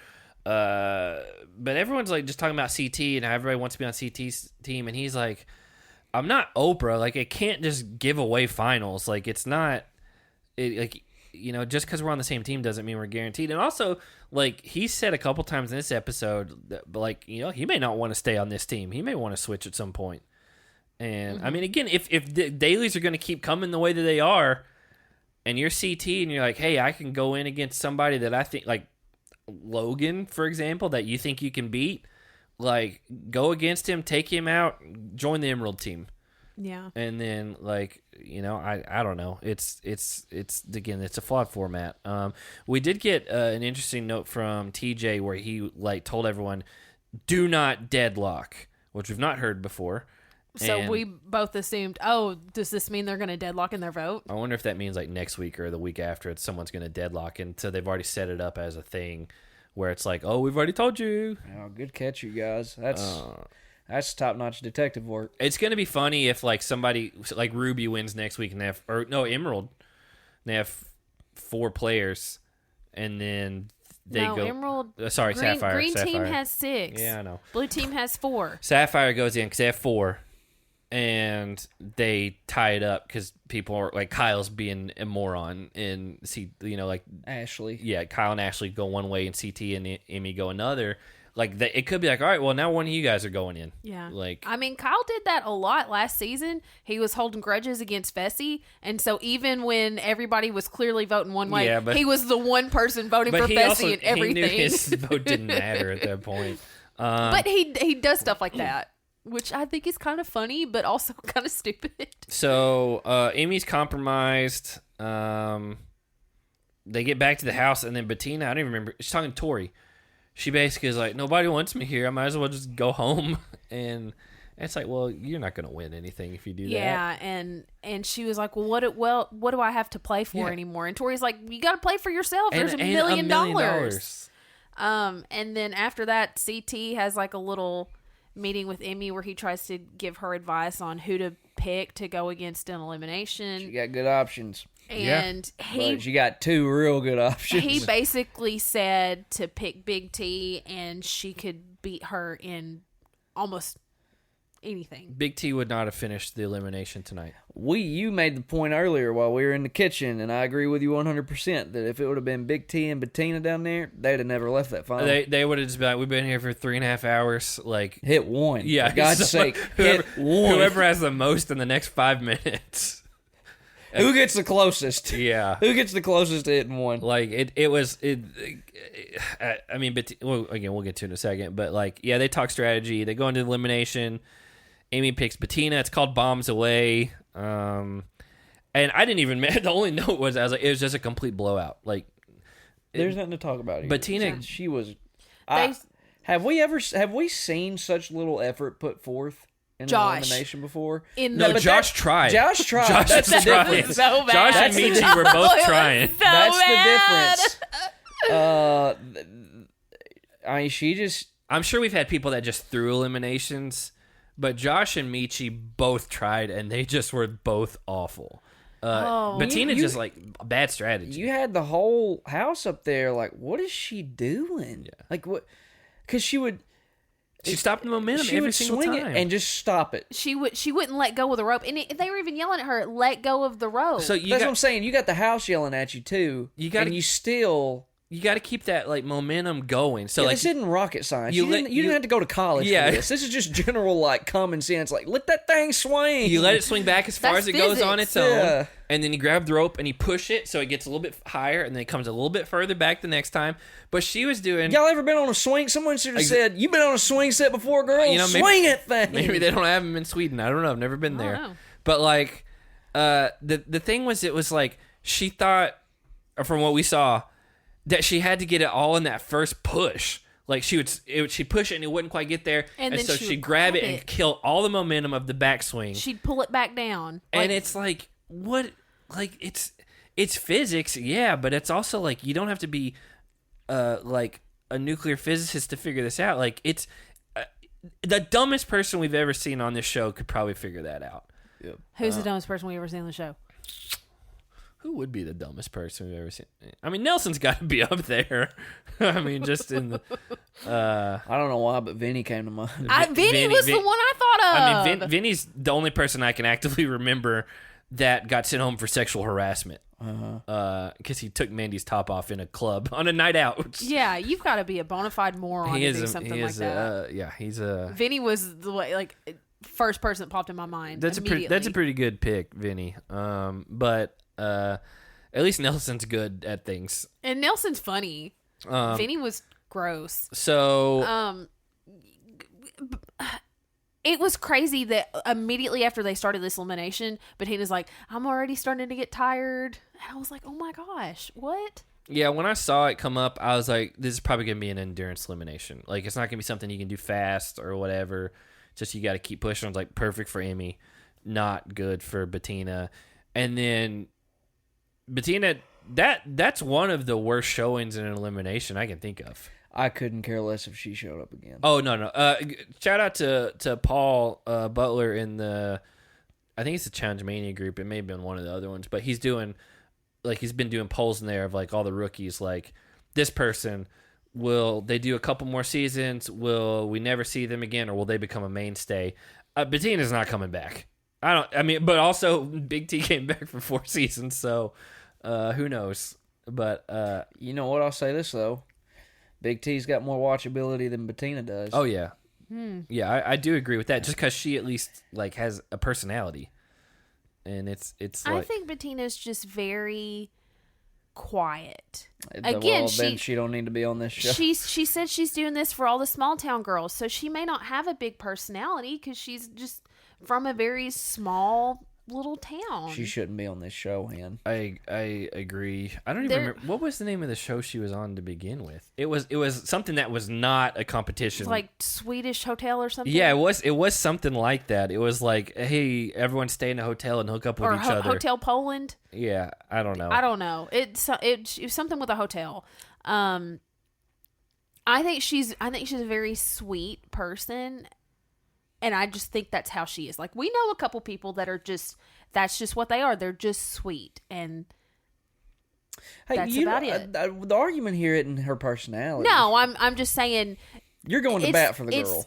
But everyone's like just talking about CT and how everybody wants to be on CT's team, and he's like, I'm not Oprah. Like, I can't just give away finals. Like, it's not like, you know, just because we're on the same team doesn't mean we're guaranteed. And also, like, he said a couple times in this episode that, like, you know, he may not want to stay on this team. He may want to switch at some point. And I mean, again, if the dailies are going to keep coming the way that they are, and you're CT and you're like, hey, I can go in against somebody that I think, like Logan, for example, that you think you can beat, like, go against him, take him out, join the Emerald team. Yeah. And then, like, you know, I don't know. It's again, it's a flawed format. We did get an interesting note from TJ where he, like, told everyone, do not deadlock, which we've not heard before. So we both assumed, oh, does this mean they're going to deadlock in their vote? I wonder if that means, like, next week or the week after someone's going to deadlock. And so they've already set it up as a thing where it's like, oh, we've already told you. Oh, good catch, you guys. That's top-notch detective work. It's going to be funny if, like, somebody, like Ruby wins next week and they have, or no, Emerald, they have 4 players, and then they go. Emerald. Sapphire. Green Sapphire. team has 6. Yeah, I know. Blue team has 4. Sapphire goes in because they have 4, and they tie it up because people are, like, Kyle's being a moron, and you know, like Ashley. Yeah, Kyle and Ashley go one way, and CT and Amy go another. Like, it could be like, all right, well, now one of you guys are going in. Yeah. Like, I mean, Kyle did that a lot last season. He was holding grudges against Fessy. And so even when everybody was clearly voting one way, he was the one person voting for Fessy and everything. He knew his vote didn't matter at that point. But he does stuff like that, which I think is kind of funny, but also kind of stupid. So Amy's compromised. They get back to the house, and then Bettina, I don't even remember. She's talking to Tori. She basically is like, nobody wants me here. I might as well just go home. And it's like, well, you're not going to win anything if you do that. Yeah, and she was like, well, what do I have to play for anymore? And Tori's like, you got to play for yourself. There's $1 million. And then after that, CT has like a little meeting with Emmy where he tries to give her advice on who to pick to go against an elimination. She got good options. And she got 2 real good options. He basically said to pick Big T, and she could beat her in almost anything. Big T would not have finished the elimination tonight. You made the point earlier while we were in the kitchen, and I agree with you 100%, that if it would have been Big T and Bettina down there, they'd have never left that final. They would have just been like, we've been here for 3.5 hours. Like, hit one. Yeah. For God's sake, hit one. Whoever has the most in the next 5 minutes. Who gets the closest? Yeah. Who gets the closest to hitting one? Like, it was. I mean, but again, we'll get to it in a second. But, like, yeah, they talk strategy. They go into elimination. Amy picks Bettina. It's called Bombs Away. And I didn't even... The only note was, I was like, it was just a complete blowout. Like... There's nothing to talk about here. Bettina... She was... Have we seen such little effort put forth in an elimination before? Josh tried. Josh tried. That's the difference. So bad. Josh and Michi were both trying. So That's bad. the difference. She just... I'm sure we've had people that just threw eliminations, but Josh and Michi both tried, and they just were both awful. Bettina just like bad strategy. You had the whole house up there. Like, what is she doing? Yeah. Like what? Because she stopped the momentum every single time and just stop it. She wouldn't let go of the rope, and they were even yelling at her, "Let go of the rope." So that's what I'm saying. You got the house yelling at you too. You got to keep that like momentum going. So like, this isn't rocket science. You didn't have to go to college for this. This is just general like common sense. Like, let that thing swing. You let it swing back as far as it goes on its own, and then you grab the rope and you push it so it gets a little bit higher, and then it comes a little bit further back the next time. But she was doing... Y'all ever been on a swing? Someone should have said, "You've been on a swing set before, girl. Swing it thing." Maybe they don't have them in Sweden. I don't know. I've never been there. But like, the thing was, it was like she thought, from what we saw, that she had to get it all in that first push. Like she'd push it and it wouldn't quite get there, and so she'd grab it and kill all the momentum of the backswing. She'd pull it back down, and it's like, what? Like it's physics, yeah, but it's also like you don't have to be like a nuclear physicist to figure this out. Like it's the dumbest person we've ever seen on this show could probably figure that out. Yep. Who's the dumbest person we've ever seen on the show? Who would be the dumbest person we've ever seen? I mean, Nelson's got to be up there. I mean, just in the... I don't know why, but Vinny came to mind. Vinny was the one I thought of. I mean, Vinny's the only person I can actively remember that got sent home for sexual harassment. Because he took Mandy's top off in a club on a night out. Yeah, you've got to be a bona fide moron to do something like that. Yeah, he's a... Vinny was the like first person that popped in my mind. That's a pretty good pick, Vinny. But at least Nelson's good at things, and Nelson's funny. Vinny was gross. So it was crazy that immediately after they started this elimination, Bettina's like, "I'm already starting to get tired," and I was like, "Oh my gosh, what?" Yeah, when I saw it come up, I was like, "This is probably gonna be an endurance elimination. Like, it's not gonna be something you can do fast or whatever. Just you got to keep pushing." I was like, perfect for Amy, not good for Bettina, and then Bettina. That's one of the worst showings in an elimination I can think of. I couldn't care less if she showed up again. Oh, no. Shout out to Paul Butler in the, I think it's the Challenge Mania group. It may have been one of the other ones, but he's been doing polls in there of like all the rookies, like this person, will they do a couple more seasons? Will we never see them again, or will they become a mainstay? Bettina's not coming back. But also Big T came back for 4 seasons, so who knows? But you know what? I'll say this though. Big T's got more watchability than Bettina does. Oh yeah, yeah, I do agree with that. Just because she at least like has a personality, and it's. Like, I think Bettina's just very quiet. Again, then she don't need to be on this show. She said she's doing this for all the small town girls, so she may not have a big personality because she's just from a very small little town. She shouldn't be on this show, Han. I agree. I don't even remember what was the name of the show she was on to begin with. It was something that was not a competition, like Swedish Hotel or something. Yeah, it was something like that. It was like, hey, everyone stay in a hotel and hook up with each other. Hotel Poland. Yeah, I don't know. It was something with a hotel. I think she's a very sweet person. And I just think that's how she is. Like, we know a couple people that are that's just what they are. They're just sweet. And that's about it. The argument here isn't her personality. No, I'm just saying. You're going to bat for the girl.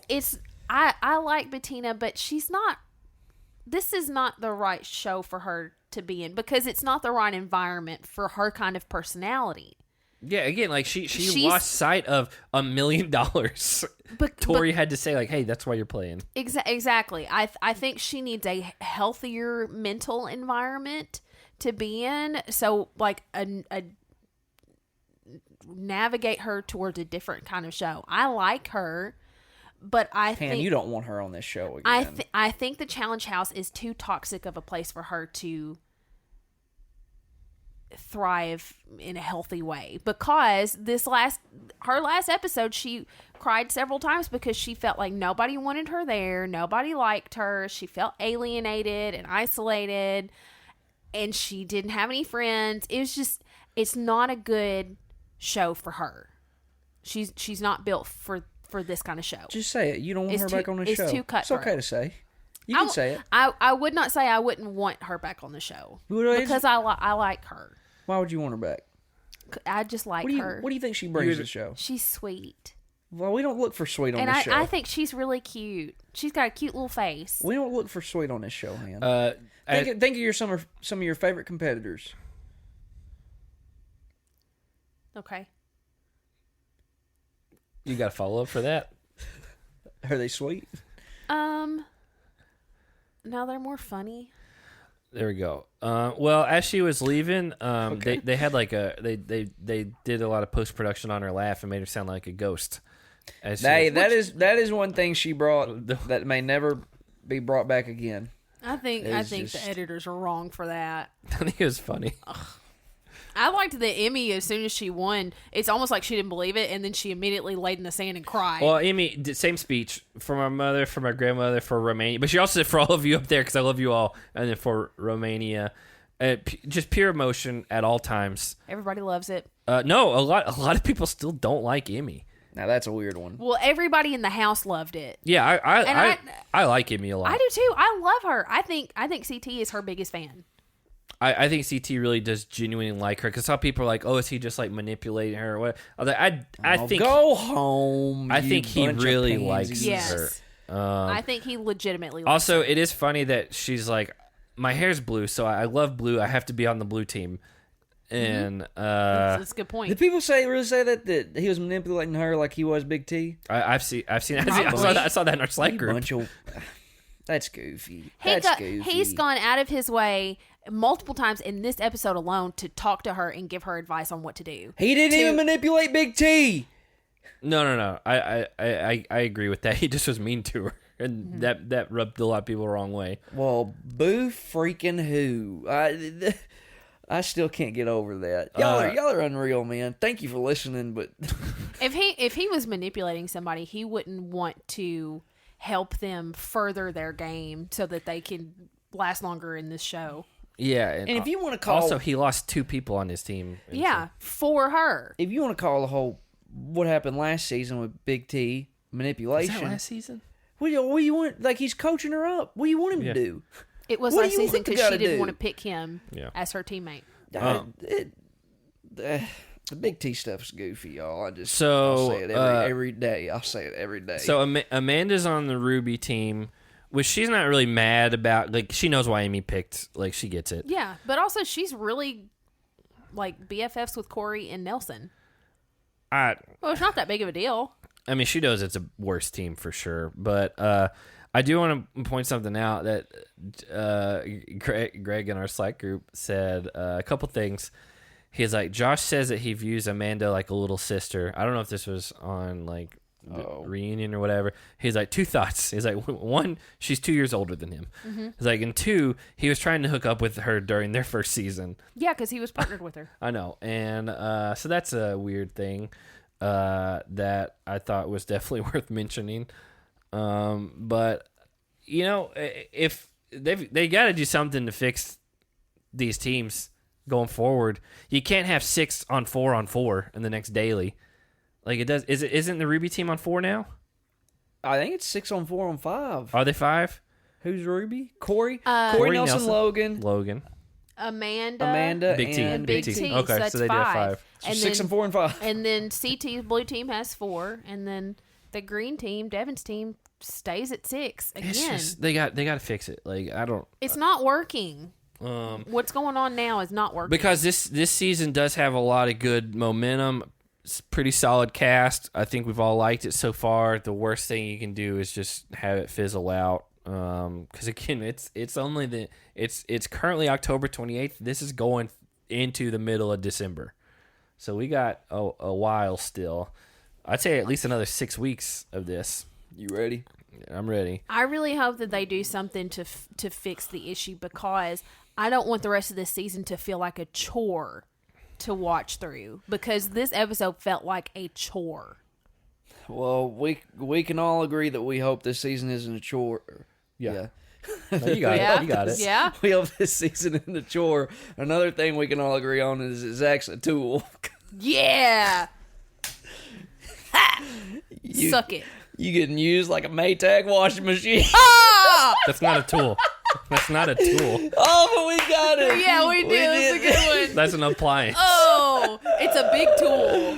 I like Bettina, but she's not. This is not the right show for her to be in because it's not the right environment for her kind of personality. Yeah, again, like she lost sight of $1 million. Tori had to say, like, hey, that's why you're playing. Exactly. I think she needs a healthier mental environment to be in. So like a navigate her towards a different kind of show. I like her, but I think you don't want her on this show again. I think the Challenge House is too toxic of a place for her to thrive in a healthy way, because her last episode, she cried several times because she felt like nobody wanted her there, nobody liked her, she felt alienated and isolated, and she didn't have any friends. It's not a good show for her. She's not built for this kind of show. Just say it. You don't want her back on the show. It's too cutthroat. It's okay to say. You can say it. I would not say I wouldn't want her back on the show because I like her. Why would you want her back? I just like her. What do you think she brings to the show? She's sweet. Well, we don't look for sweet on this show. And I think she's really cute. She's got a cute little face. We don't look for sweet on this show, man. Think of some of your favorite competitors. Okay. You got a follow up for that? Are they sweet? No, they're more funny. There we go. Well, as she was leaving, they had like they did a lot of post production on her laugh and made her sound like a ghost. That is one thing she brought that may never be brought back again. I think the editors are wrong for that. I think it was funny. Ugh. I liked the Emmy as soon as she won. It's almost like she didn't believe it, and then she immediately laid in the sand and cried. Well, Emmy, same speech for my mother, for my grandmother, for Romania. But she also said for all of you up there, because I love you all. And then for Romania. Just pure emotion at all times. Everybody loves it. No, a lot of people still don't like Emmy. Now, that's a weird one. Well, everybody in the house loved it. Yeah, I like Emmy a lot. I do, too. I love her. I think CT is her biggest fan. I think CT really does genuinely like her, because some people are like, "Oh, is he just like manipulating her?" Or what? I think go home. I think he really likes her. I think he legitimately likes also, her. It is funny that she's like, "My hair's blue, so I love blue. I have to be on the blue team." And that's a good point. Did people really say that he was manipulating her like he was Big T? I've seen. I saw that in our Slack group. That's goofy. He's gone out of his way multiple times in this episode alone to talk to her and give her advice on what to do. He didn't even manipulate Big T. No. I agree with that. He just was mean to her, and that rubbed a lot of people the wrong way. Well, boo freaking who? I still can't get over that. Y'all are unreal, man. Thank you for listening, but if he was manipulating somebody, he wouldn't want to help them further their game so that they can last longer in this show. Yeah, and if you want to call... Also, he lost 2 people on his team. Yeah, for her. If you want to call the whole... What happened last season with Big T, manipulation... Was that last season? What do you want... Like, he's coaching her up. What do you want him to do? It was last season because she didn't want to pick him as her teammate. The Big T stuff's goofy, y'all. I'll say it every day. I'll say it every day. So Amanda's on the Ruby team, which she's not really mad about. Like, she knows why Amy picked. Like, she gets it. Yeah, but also she's really like BFFs with Corey and Nelson. Well, it's not that big of a deal. I mean, she knows it's a worse team for sure, but I do want to point something out that Greg in our Slack group said a couple things. He's like, Josh says that he views Amanda like a little sister. I don't know if this was on like reunion or whatever. He's like, 2 thoughts. He's like, 1, she's 2 years older than him. Mm-hmm. He's like, and 2, he was trying to hook up with her during their first season. Yeah, because he was partnered with her. I know. And so that's a weird thing that I thought was definitely worth mentioning. But, you know, if they got to do something to fix these teams going forward. You can't have 6 on 4 on 4 in the next daily. Like it does. Isn't the Ruby team on 4 now? I think it's 6 on 4 on 5. Are they 5? Who's Ruby? Corey Nelson, Logan. Amanda, Big T. and Big T. Okay, so so they do have 5. So 6 and 4 and 5. And then CT's blue team has 4, and then the green team, Devin's team, stays at 6 again. It's just, they got to fix it. Like I don't. It's not working. What's going on now is not working. Because this season does have a lot of good momentum. It's pretty solid cast. I think we've all liked it so far. The worst thing you can do is just have it fizzle out. because again, it's only it's currently October 28th. This is going into the middle of December, so we got a while still. I'd say at least another 6 weeks of this. You ready? I'm ready. I really hope that they do something to fix the issue, because I don't want the rest of this season to feel like a chore to watch through, because this episode felt like a chore. Well, we can all agree that we hope this season isn't a chore. Yeah. No, you got it. You got it. Yeah. We hope this season isn't a chore. Another thing we can all agree on is Zach's a tool. Yeah. Suck it. You getting used like a Maytag washing machine. Ah! That's not a tool. That's not a tool. Oh, but we got it. Yeah, we did. That's a good one. That's an appliance. Oh, it's a big tool.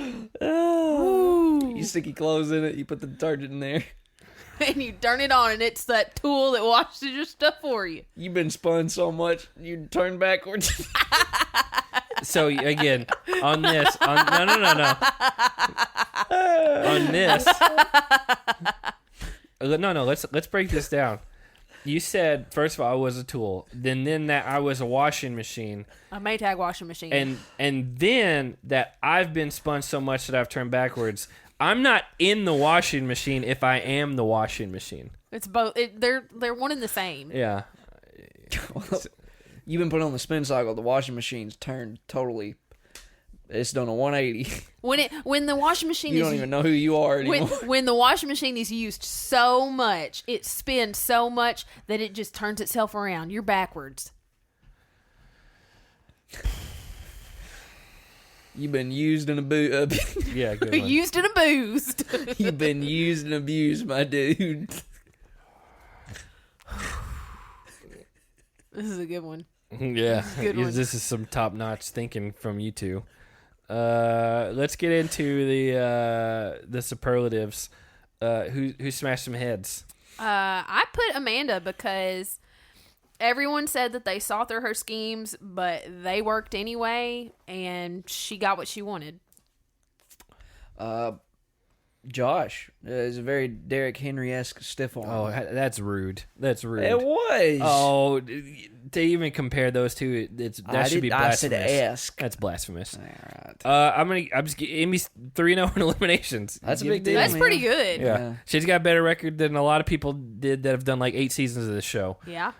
You stick your clothes in it. You put the detergent in there. And you turn it on, and it's that tool that washes your stuff for you. You've been spun so much, you turn backwards. So again, on this, no. On this, no. Let's break this down. You said first of all I was a tool, then that I was a washing machine, a Maytag washing machine, and then that I've been spun so much that I've turned backwards. I'm not in the washing machine if I am the washing machine. It's both. They're one and the same. Yeah. You've been put on the spin cycle. The washing machine's turned totally. It's done a 180. When the washing machine you don't even know who you are anymore. When the washing machine is used so much, it spins so much that it just turns itself around. You're backwards. You've been used and abused. Yeah, good one. Used and abused. You've been used and abused, my dude. This is a good one. Yeah, this is some top-notch thinking from you two. Let's get into the superlatives. Who smashed some heads? I put Amanda because everyone said that they saw through her schemes, but they worked anyway, and she got what she wanted. Josh is a very Derrick Henry-esque stiff arm. Oh, that's rude. That's rude. It was. Oh, to even compare those two, should be blasphemous. I said ask. That's blasphemous. All right. I'm just Amy's 3-0 in eliminations. That's a big deal. That's pretty good. Yeah. She's got a better record than a lot of people did that have done like 8 seasons of this show. Yeah.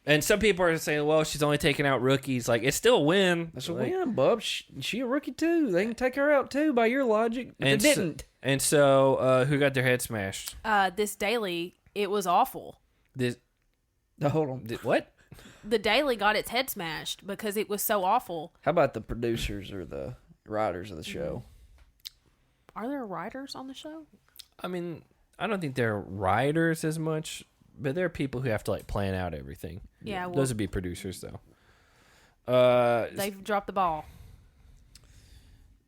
And some people are saying, well, she's only taking out rookies. Like, it's still a win. That's a win, bub. She a rookie, too. They can take her out, too, by your logic. But they didn't. And so, who got their head smashed? This daily, it was awful. Hold on. What? The daily got its head smashed because it was so awful. How about the producers or the writers of the show? Are there writers on the show? I mean, I don't think they're writers as much, but there are people who have to like plan out everything. Yeah, well, those would be producers though. They've dropped the ball.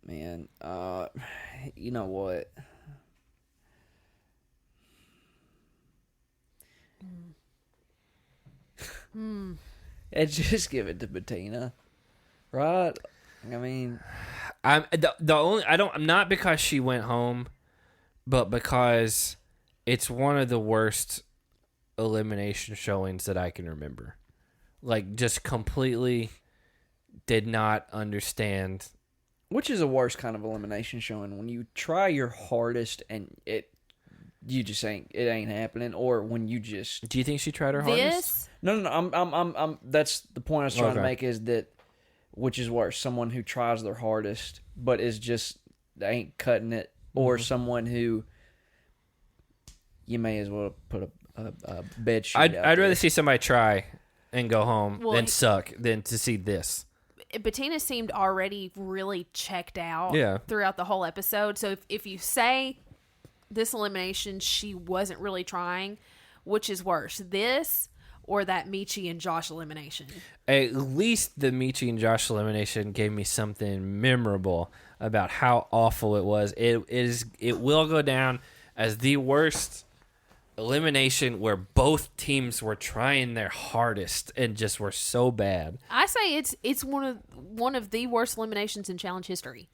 Man, you know what? Just give it to Bettina, right? I mean, I'm not because she went home, but because it's one of the worst elimination showings that I can remember. Like, just completely did not understand. Which is a worse kind of elimination showing? When you try your hardest and you just ain't happening, or when you just. Do you think she tried her hardest? No. I'm. That's the point I was trying to make, is that which is worse, someone who tries their hardest but is just ain't cutting it, or someone who you may as well put a bed sheet. I'd rather see somebody try and go home than suck than to see this. Bettina seemed already really checked out throughout the whole episode. So if you say this elimination, she wasn't really trying, which is worse, this or that Michi and Josh elimination? At least the Michi and Josh elimination gave me something memorable about how awful it was. It will go down as the worst elimination where both teams were trying their hardest and just were so bad. I say it's one of the worst eliminations in challenge history.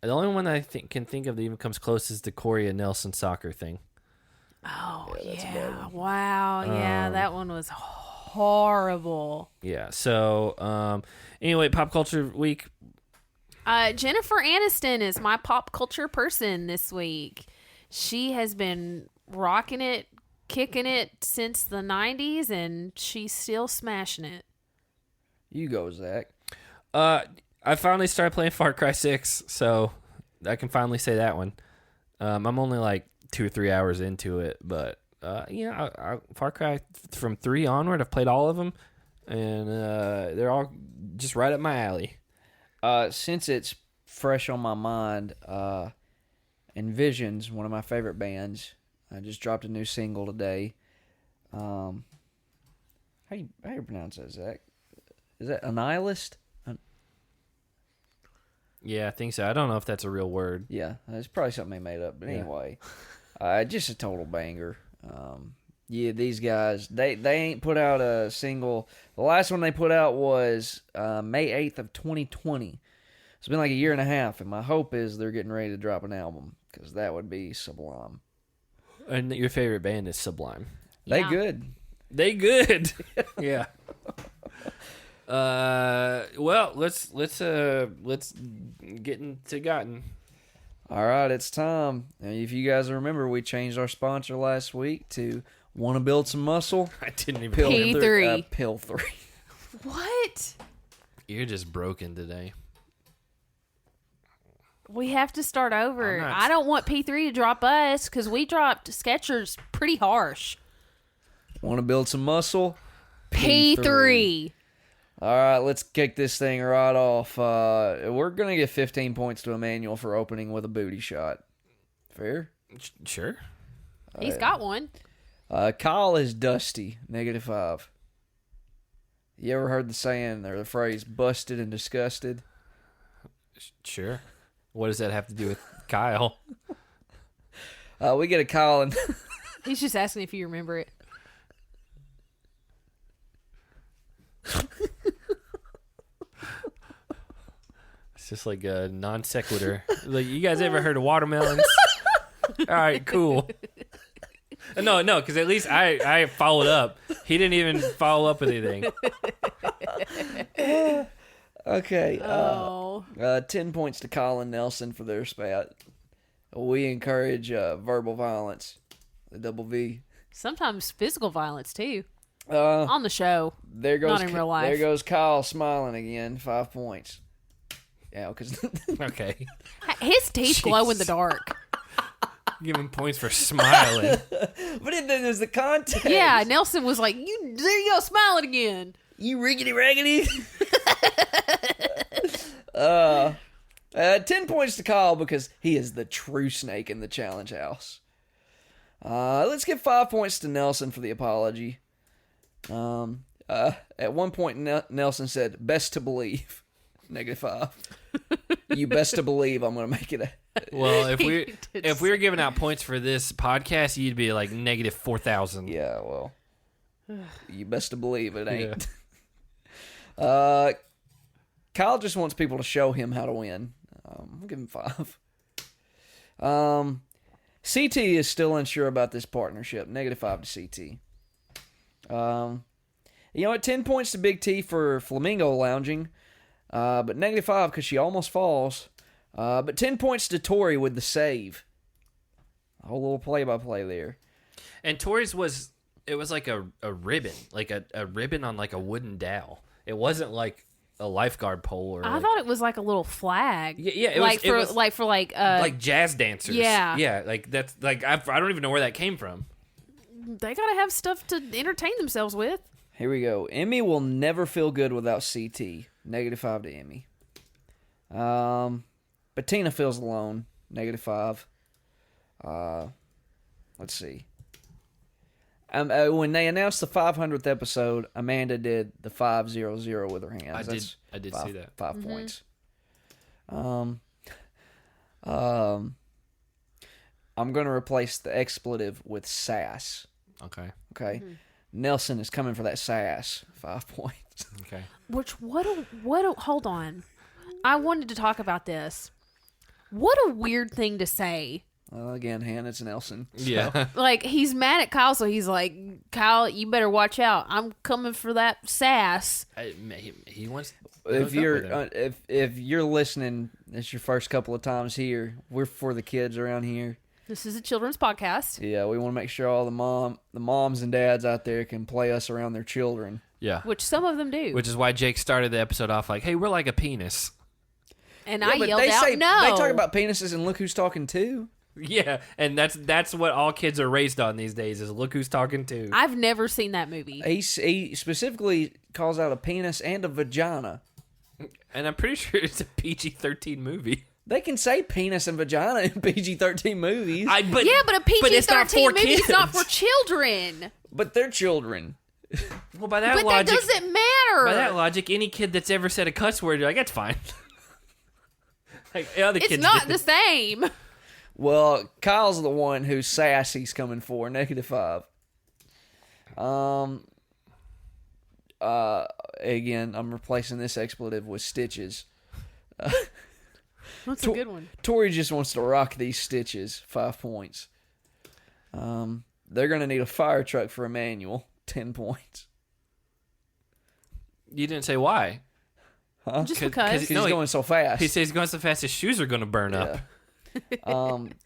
The only one I can think of that even comes close is the Corey and Nelson soccer thing. Oh, yeah. Wow. Yeah, that one was horrible. Yeah. So, anyway, pop culture week. Jennifer Aniston is my pop culture person this week. She has been rocking it, kicking it since the 90s, and she's still smashing it. You go, Zach. I finally started playing Far Cry 6, so I can finally say that one. I'm only like 2 or 3 hours into it, but Far Cry from 3 onward, I've played all of them, and they're all just right up my alley. Since it's fresh on my mind, Envision's one of my favorite bands. I just dropped a new single today. How you pronounce that, Zach? Is that Annihilist? Yeah, I think so. I don't know if that's a real word. Yeah, it's probably something they made up. But anyway, just a total banger. These guys, they ain't put out a single. The last one they put out was May 8th of 2020. It's been like a year and a half, and my hope is they're getting ready to drop an album, because that would be sublime. And your favorite band is Sublime. They good. They good. Yeah. Well, let's get into Gotten. All right, it's time. And if you guys remember, we changed our sponsor last week to Want to Build Some Muscle? I didn't even. P3. Pill 3. What? You're just broken today. We have to start over. I don't want P3 to drop us, because we dropped Skechers pretty harsh. Want to build some muscle? P3. All right, let's kick this thing right off. We're going to give 15 points to Emmanuel for opening with a booty shot. Fair? Sure. He's got one. Kyle is dusty, -5. You ever heard the saying or the phrase, busted and disgusted? Sure. What does that have to do with Kyle? We get a Kyle and... He's just asking if you remember it. It's just like a non sequitur. Like, you guys ever heard of watermelons? All right, cool. No, because at least I followed up. He didn't even follow up with anything. Okay. 10 points to Colin Nelson for their spat. We encourage verbal violence. The double V. Sometimes physical violence too. On the show. There goes, not in real life. There goes Kyle smiling again. 5 points. Yeah, because okay. His teeth glow in the dark. Give him points for smiling. But then there's the context. Yeah, Nelson was like, there you go, smiling again. You riggedy raggedy. 10 points to Kyle because he is the true snake in the challenge house. Let's give 5 points to Nelson for the apology. At one point, Nelson said, "Best to believe." -5. You best to believe I'm going to make it. Well, if we were giving out points for this podcast, you'd be like -4,000. Yeah, well, you best to believe it ain't. Yeah. Kyle just wants people to show him how to win. I'll give him 5. CT is still unsure about this partnership. -5 to CT. You know what? 10 points to Big T for flamingo lounging. But -5 because she almost falls. But 10 points to Tori with the save. A whole little play-by-play there. And Tori's was like a ribbon. Like a ribbon on like a wooden dowel. It wasn't like a lifeguard pole or I thought it was like a little flag. Yeah, it was for like jazz dancers. Yeah. Yeah, like that's like I don't even know where that came from. They gotta have stuff to entertain themselves with. Here we go. Emmy will never feel good without CT. -5 to Emmy. But Tina feels alone. -5. Let's see. When they announced the 500th episode, Amanda did the 500 with her hands. I did see that. 5 points. I'm going to replace the expletive with sass. Okay. Mm-hmm. Nelson is coming for that sass. 5 points. Okay. Which hold on. I wanted to talk about this. What a weird thing to say. Again, Hannah, it's Nelson. So. Yeah. Like, he's mad at Kyle, so he's like, Kyle, you better watch out. I'm coming for that sass. He wants... If you're listening, it's your first couple of times here. We're for the kids around here. This is a children's podcast. Yeah, we want to make sure all the moms and dads out there can play us around their children. Yeah. Which some of them do. Which is why Jake started the episode off like, hey, we're like a penis. And I yelled out, no. They talk about penises and look who's talking too. Yeah, and that's what all kids are raised on these days is look who's talking to. I've never seen that movie. He specifically calls out a penis and a vagina. And I'm pretty sure it's a PG-13 movie. They can say penis and vagina in PG-13 movies. But a PG-13 movie is not for children. But they're children. Well, by that logic... that doesn't matter. By that logic, any kid that's ever said a cuss word, you're like, that's fine. Like, other kids it's not the same. Well, Kyle's the one whose sass he's coming for, -5. Again, I'm replacing this expletive with stitches. That's a good one. Tori just wants to rock these stitches, 5 points. They're going to need a fire truck for Emmanuel, 10 points. You didn't say why. Huh? Just because. He's going so fast. He says he's going so fast his shoes are going to burn up.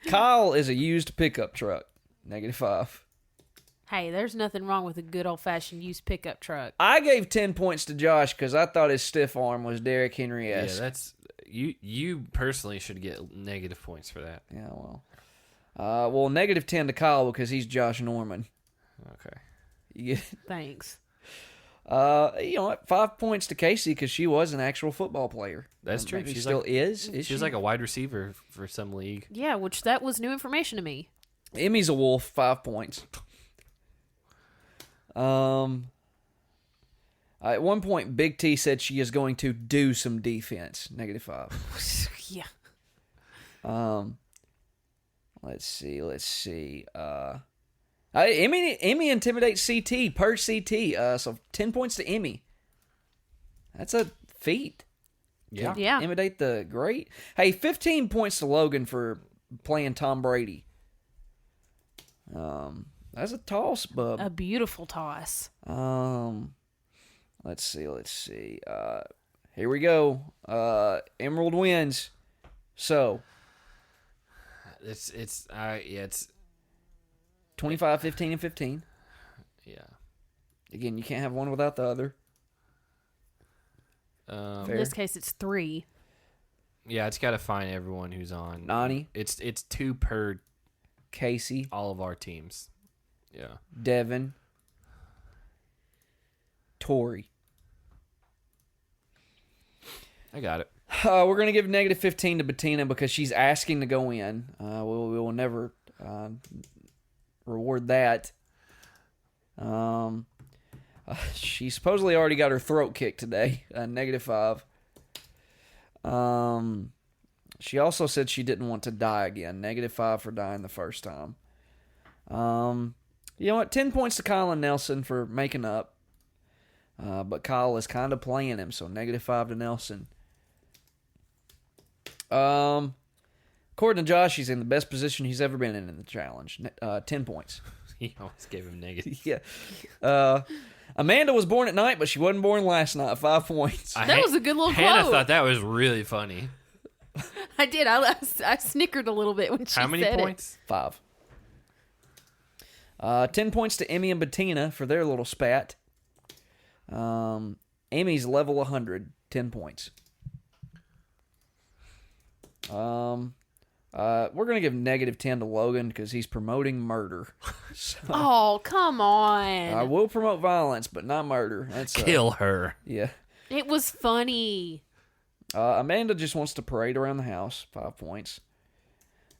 Kyle is a used pickup truck, -5. Hey, there's nothing wrong with a good old-fashioned used pickup truck. I gave 10 points to Josh because I thought his stiff arm was Derrick Henry-esque. Yeah, that's... You personally should get negative points for that. Yeah, well. -10 to Kyle because he's Josh Norman. Okay. You get... Thanks. You know what? 5 points to Casey because she was an actual football player. That's true. She still is. She's like a wide receiver for some league. Yeah, which that was new information to me. Emmy's a wolf, 5 points. At one point, Big T said she is going to do some defense, -5. Yeah. Let's see. Emmy intimidates CT per CT. So 10 points to Emmy. That's a feat. Yeah. Intimidate the great. Hey, 15 points to Logan for playing Tom Brady. That's a toss, bub. A beautiful toss. Let's see. Here we go. Emerald wins. So it's 25, 15, and 15. Yeah. Again, you can't have one without the other. In this case, it's 3. Yeah, it's got to find everyone who's on. Nani. It's 2 per Casey. All of our teams. Yeah. Devin. Tori. I got it. We're going to give -15 to Bettina because she's asking to go in. We will never reward that. She supposedly already got her throat kicked today. -5. She also said she didn't want to die again. -5 for dying the first time. You know what? 10 points to Kyle and Nelson for making up. But Kyle is kind of playing him, so -5 to Nelson. According to Josh, he's in the best position he's ever been in the challenge. 10 points. He always gave him negative. Yeah. Amanda was born at night, but she wasn't born last night. 5 points. That was a good little Hannah quote. thought that was really funny. I did. I snickered a little bit when she said it. How many points? 5. 10 points to Emmy and Bettina for their little spat. Emmy's level 100, 10 points. We're going to give -10 to Logan because he's promoting murder. So, oh, come on. I will promote violence, but not murder. That's Kill her. Yeah. It was funny. Amanda just wants to parade around the house, 5 points.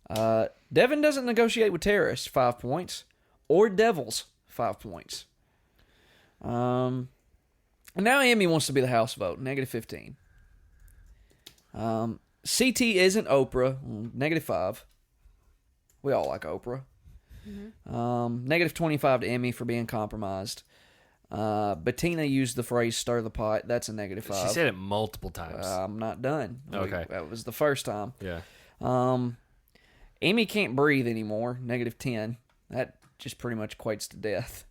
Devin doesn't negotiate with terrorists, 5 points. Or devils, 5 points. And now Emmy wants to be the house vote, -15. CT isn't Oprah, -5. We all like Oprah. Mm-hmm. -25 to Emmy for being compromised. Bettina used the phrase "stir the pot." That's a -5. She said it multiple times. I'm not done. Okay, that was the first time. Yeah. Amy can't breathe anymore, -10. That just pretty much equates to death.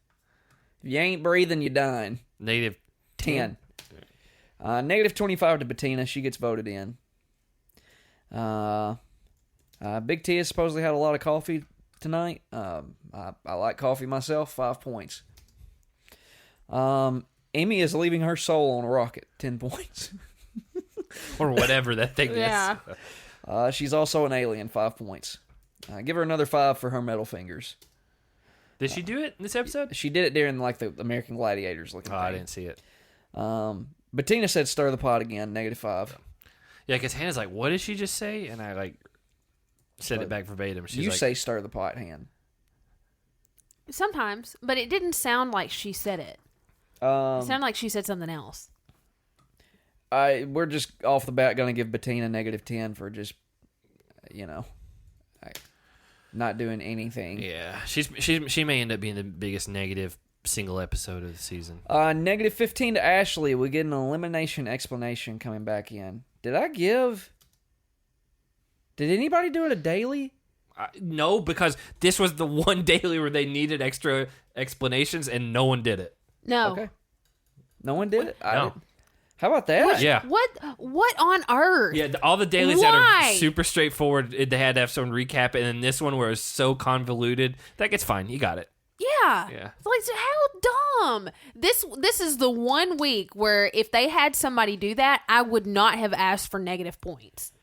If you ain't breathing, you're dying. -10. -25 to Bettina. She gets voted in. Big T has supposedly had a lot of coffee tonight. I like coffee myself. 5 points. Amy is leaving her soul on a rocket. 10 points. Or whatever that thing Yeah. is. She's also an alien. 5 points. Give her another 5 for her metal fingers. Did she do it in this episode? She did it during like the American Gladiators looking thing. I didn't see it. Bettina said stir the pot again. -5. Yeah, because Hannah's like, what did she just say? And I like said it back verbatim. She's you like, say stir the pot, Han. Sometimes, but it didn't sound like she said it. It sounded like she said something else. We're just off the bat going to give Bettina -10 for just, not doing anything. Yeah, she may end up being the biggest negative single episode of the season. -15 to Ashley. We get an elimination explanation coming back in. Did anybody do it a daily? No, because this was the one daily where they needed extra explanations, and no one did it. No. Okay. No one did it? No. How about that? Yeah. What on earth? Yeah, all the dailies that Why? are super straightforward, they had to have someone recap it, and then this one where it's so convoluted, that gets fine. You got it. Yeah. Yeah. It's like, how dumb. This is the one week where if they had somebody do that, I would not have asked for negative points.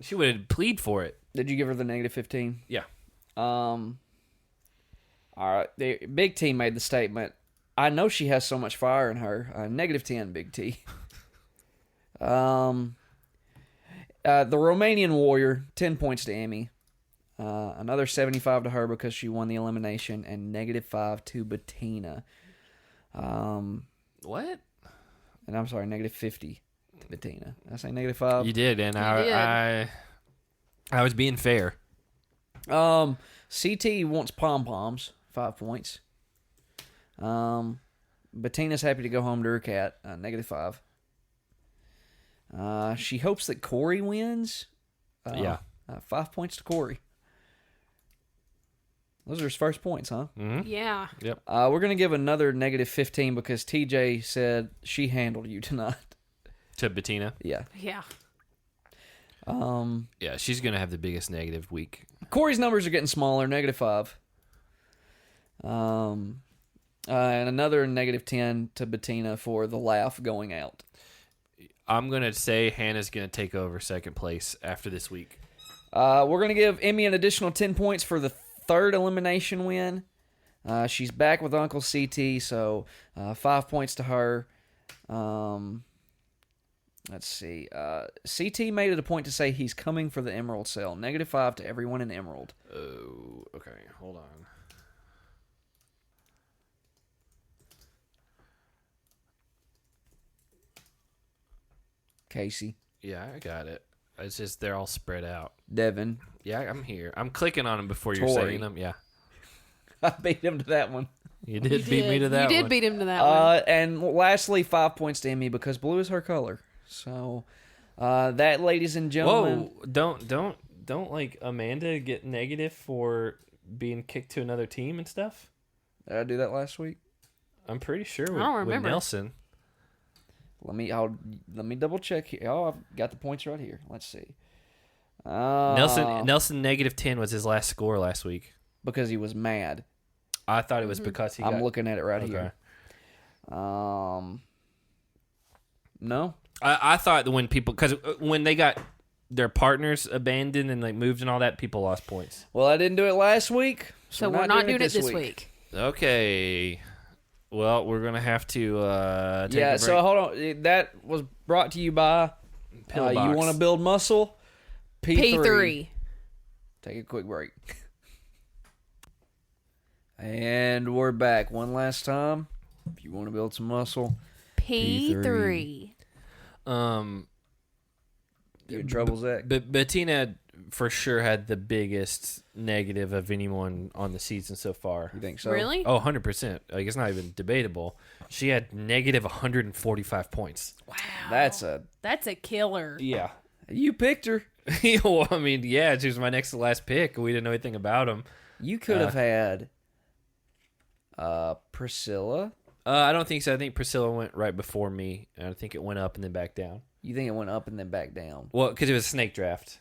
She would have plead for it. Did you give her the -15? Yeah. All right. The Big T made the statement. I know she has so much fire in her. -10, Big T. The Romanian warrior, 10 points to Emmy. Another 75 to her because she won the elimination, and -5 to Bettina. What? And I'm sorry, -50 to Bettina. Did I say -5? You did, and I was being fair. CT wants pom-poms, 5 points. Bettina's happy to go home to her cat, -5. She hopes that Corey wins. 5 points to Corey. Those are his first points, huh? Mm-hmm. Yeah. Yep. We're going to give another -15 because TJ said she handled you tonight. To Bettina? Yeah. Yeah. Yeah, she's going to have the biggest negative week. Corey's numbers are getting smaller, -5. And another -10 to Bettina for the laugh going out. I'm going to say Hannah's going to take over second place after this week. We're going to give Emmy an additional 10 points for the third elimination win. She's back with Uncle CT, so 5 points to her. Let's see. CT made it a point to say he's coming for the Emerald Cell. -5 to everyone in Emerald. Oh, okay. Hold on. Casey. Yeah, I got it. It's just they're all spread out. Devin. Yeah, I'm here. I'm clicking on them before you're Tori. saying them. Yeah. I beat him to that one. You did beat me to that one. You did beat him to that one. And lastly, 5 points to Emmy because blue is her color. So that, ladies and gentlemen. Whoa! Don't like Amanda get negative for being kicked to another team and stuff? Did I do that last week? I'm pretty sure I don't with remember. Nelson. Let me double check here. Oh, I've got the points right here. Let's see. Nelson -10 was his last score last week. Because he was mad. I thought it was because he. I'm looking at it right Okay. here. No. I thought that when they got their partners abandoned and like moved and all that, people lost points. Well, I didn't do it last week, so we're not doing it this week. Okay. Well, we're gonna have to take a break. So hold on. That was brought to you by Pill you box. want to build muscle? P3. Take a quick break. And we're back one last time. If you want to build some muscle, P3. your trouble, Zach. But Bettina for sure had the biggest negative of anyone on the season so far. You think so? Really? Oh, 100%. Like, it's not even debatable. She had negative 145 points. Wow. That's a killer. Yeah. You picked her. Well, I mean, yeah, she was my next to last pick. We didn't know anything about him. You could have had Priscilla. I don't think so. I think Priscilla went right before me. And I think it went up and then back down. You think it went up and then back down? Well, because it was a snake draft.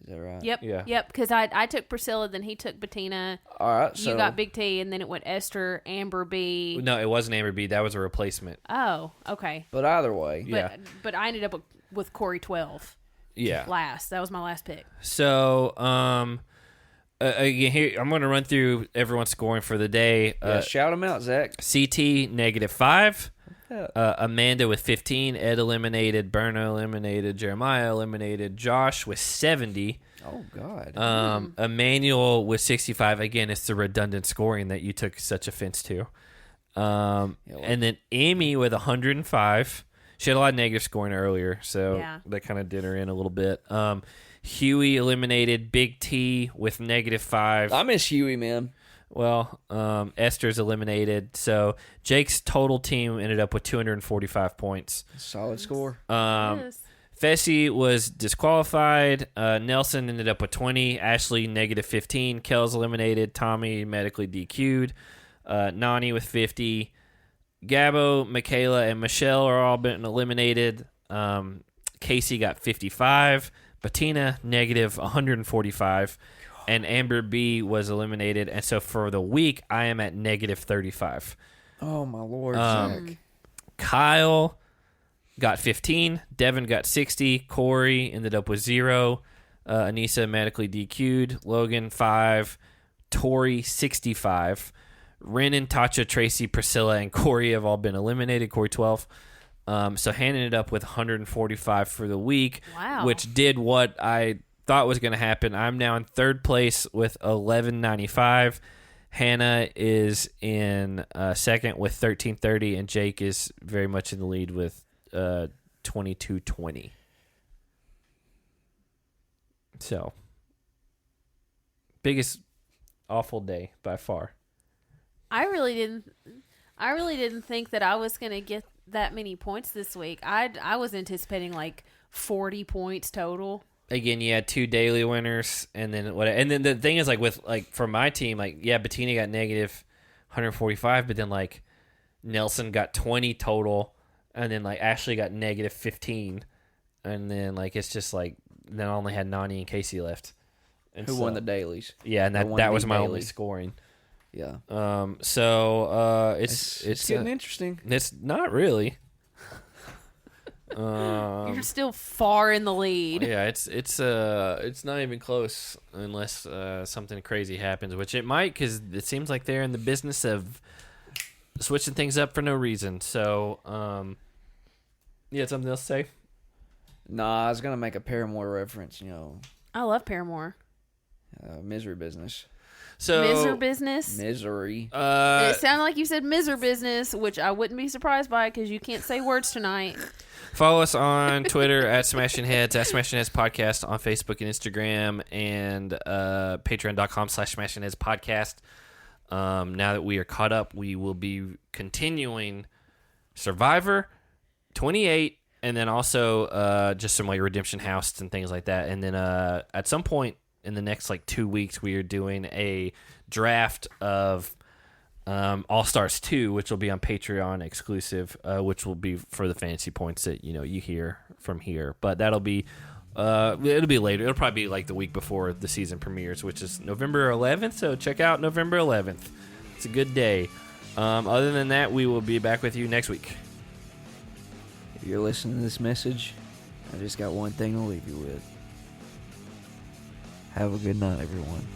Is that right? Yep. Yeah. Yep. Because I took Priscilla, then he took Bettina. All right. So you got Big T, and then it went Esther, Amber B. No, it wasn't Amber B. That was a replacement. Oh, okay. But either way, But I ended up with Corey 12. Yeah. Last. That was my last pick. So, again, here I'm going to run through everyone's scoring for the day. shout them out, Zach. CT -5. Amanda with 15, Ed eliminated, Berna eliminated, Jeremiah eliminated, Josh with 70. Oh God. Emmanuel with 65. Again, it's the redundant scoring that you took such offense to. And then Amy with 105. She had a lot of negative scoring earlier, so that kind of did her in a little bit. Huey eliminated, Big T with -5. I miss Huey, man. Well, Esther's eliminated. So Jake's total team ended up with 245 points. Solid score. Fessy was disqualified. Nelson ended up with 20. Ashley -15. Kel's eliminated. Tommy medically DQ'd. Nani with 50. Gabo, Michaela, and Michelle are all been eliminated. Casey got 55. Bettina -145. And Amber B was eliminated. And so for the week, I am at -35. Oh, my Lord, Zach. Kyle got 15. Devin got 60. Corey ended up with 0. Anissa medically DQ'd. Logan 5. Tori 65. Renan, Tasha, Tracy, Priscilla, and Corey have all been eliminated. Corey 12. So Hannah ended up with 145 for the week, which did what I thought was going to happen. I'm now in third place with 1195. Hannah is in second with 1330, and Jake is very much in the lead with 2220. So, biggest awful day by far. I really didn't think that I was going to get that many points this week. I was anticipating like 40 points total. Again, you had 2 daily winners, and then the thing is, like, with, like, for my team, like, yeah, Bettina got -145, but then, like, Nelson got 20 total, and then, like, Ashley got -15, and then, like, it's just like then I only had Nani and Casey left. And who won the dailies? Yeah, and that was my only scoring. Yeah. So it's getting interesting. It's not really. You're still far in the lead. Yeah, it's not even close unless something crazy happens, which it might, because it seems like they're in the business of switching things up for no reason. So, you had something else to say? Nah, I was gonna make a Paramore reference. You know, I love Paramore. Misery business. So Misery business. Misery. It sounded like you said misery business, which I wouldn't be surprised by because you can't say words tonight. Follow us on Twitter at Smashing Heads, at Smashing Heads Podcast on Facebook and Instagram, and patreon.com/Smashing Heads Podcast. Now that we are caught up, we will be continuing Survivor 28, and then also just some like Redemption House and things like that. And then at some point in the next like 2 weeks, we are doing a draft of All-Stars 2, which will be on Patreon exclusive, which will be for the fantasy points that you hear from here. But that'll be it'll be later. It'll probably be like the week before the season premieres, which is November 11th. So check out November 11th. It's a good day. Other than that, we will be back with you next week. If you're listening to this message, I just got one thing to leave you with. Have a good night, everyone.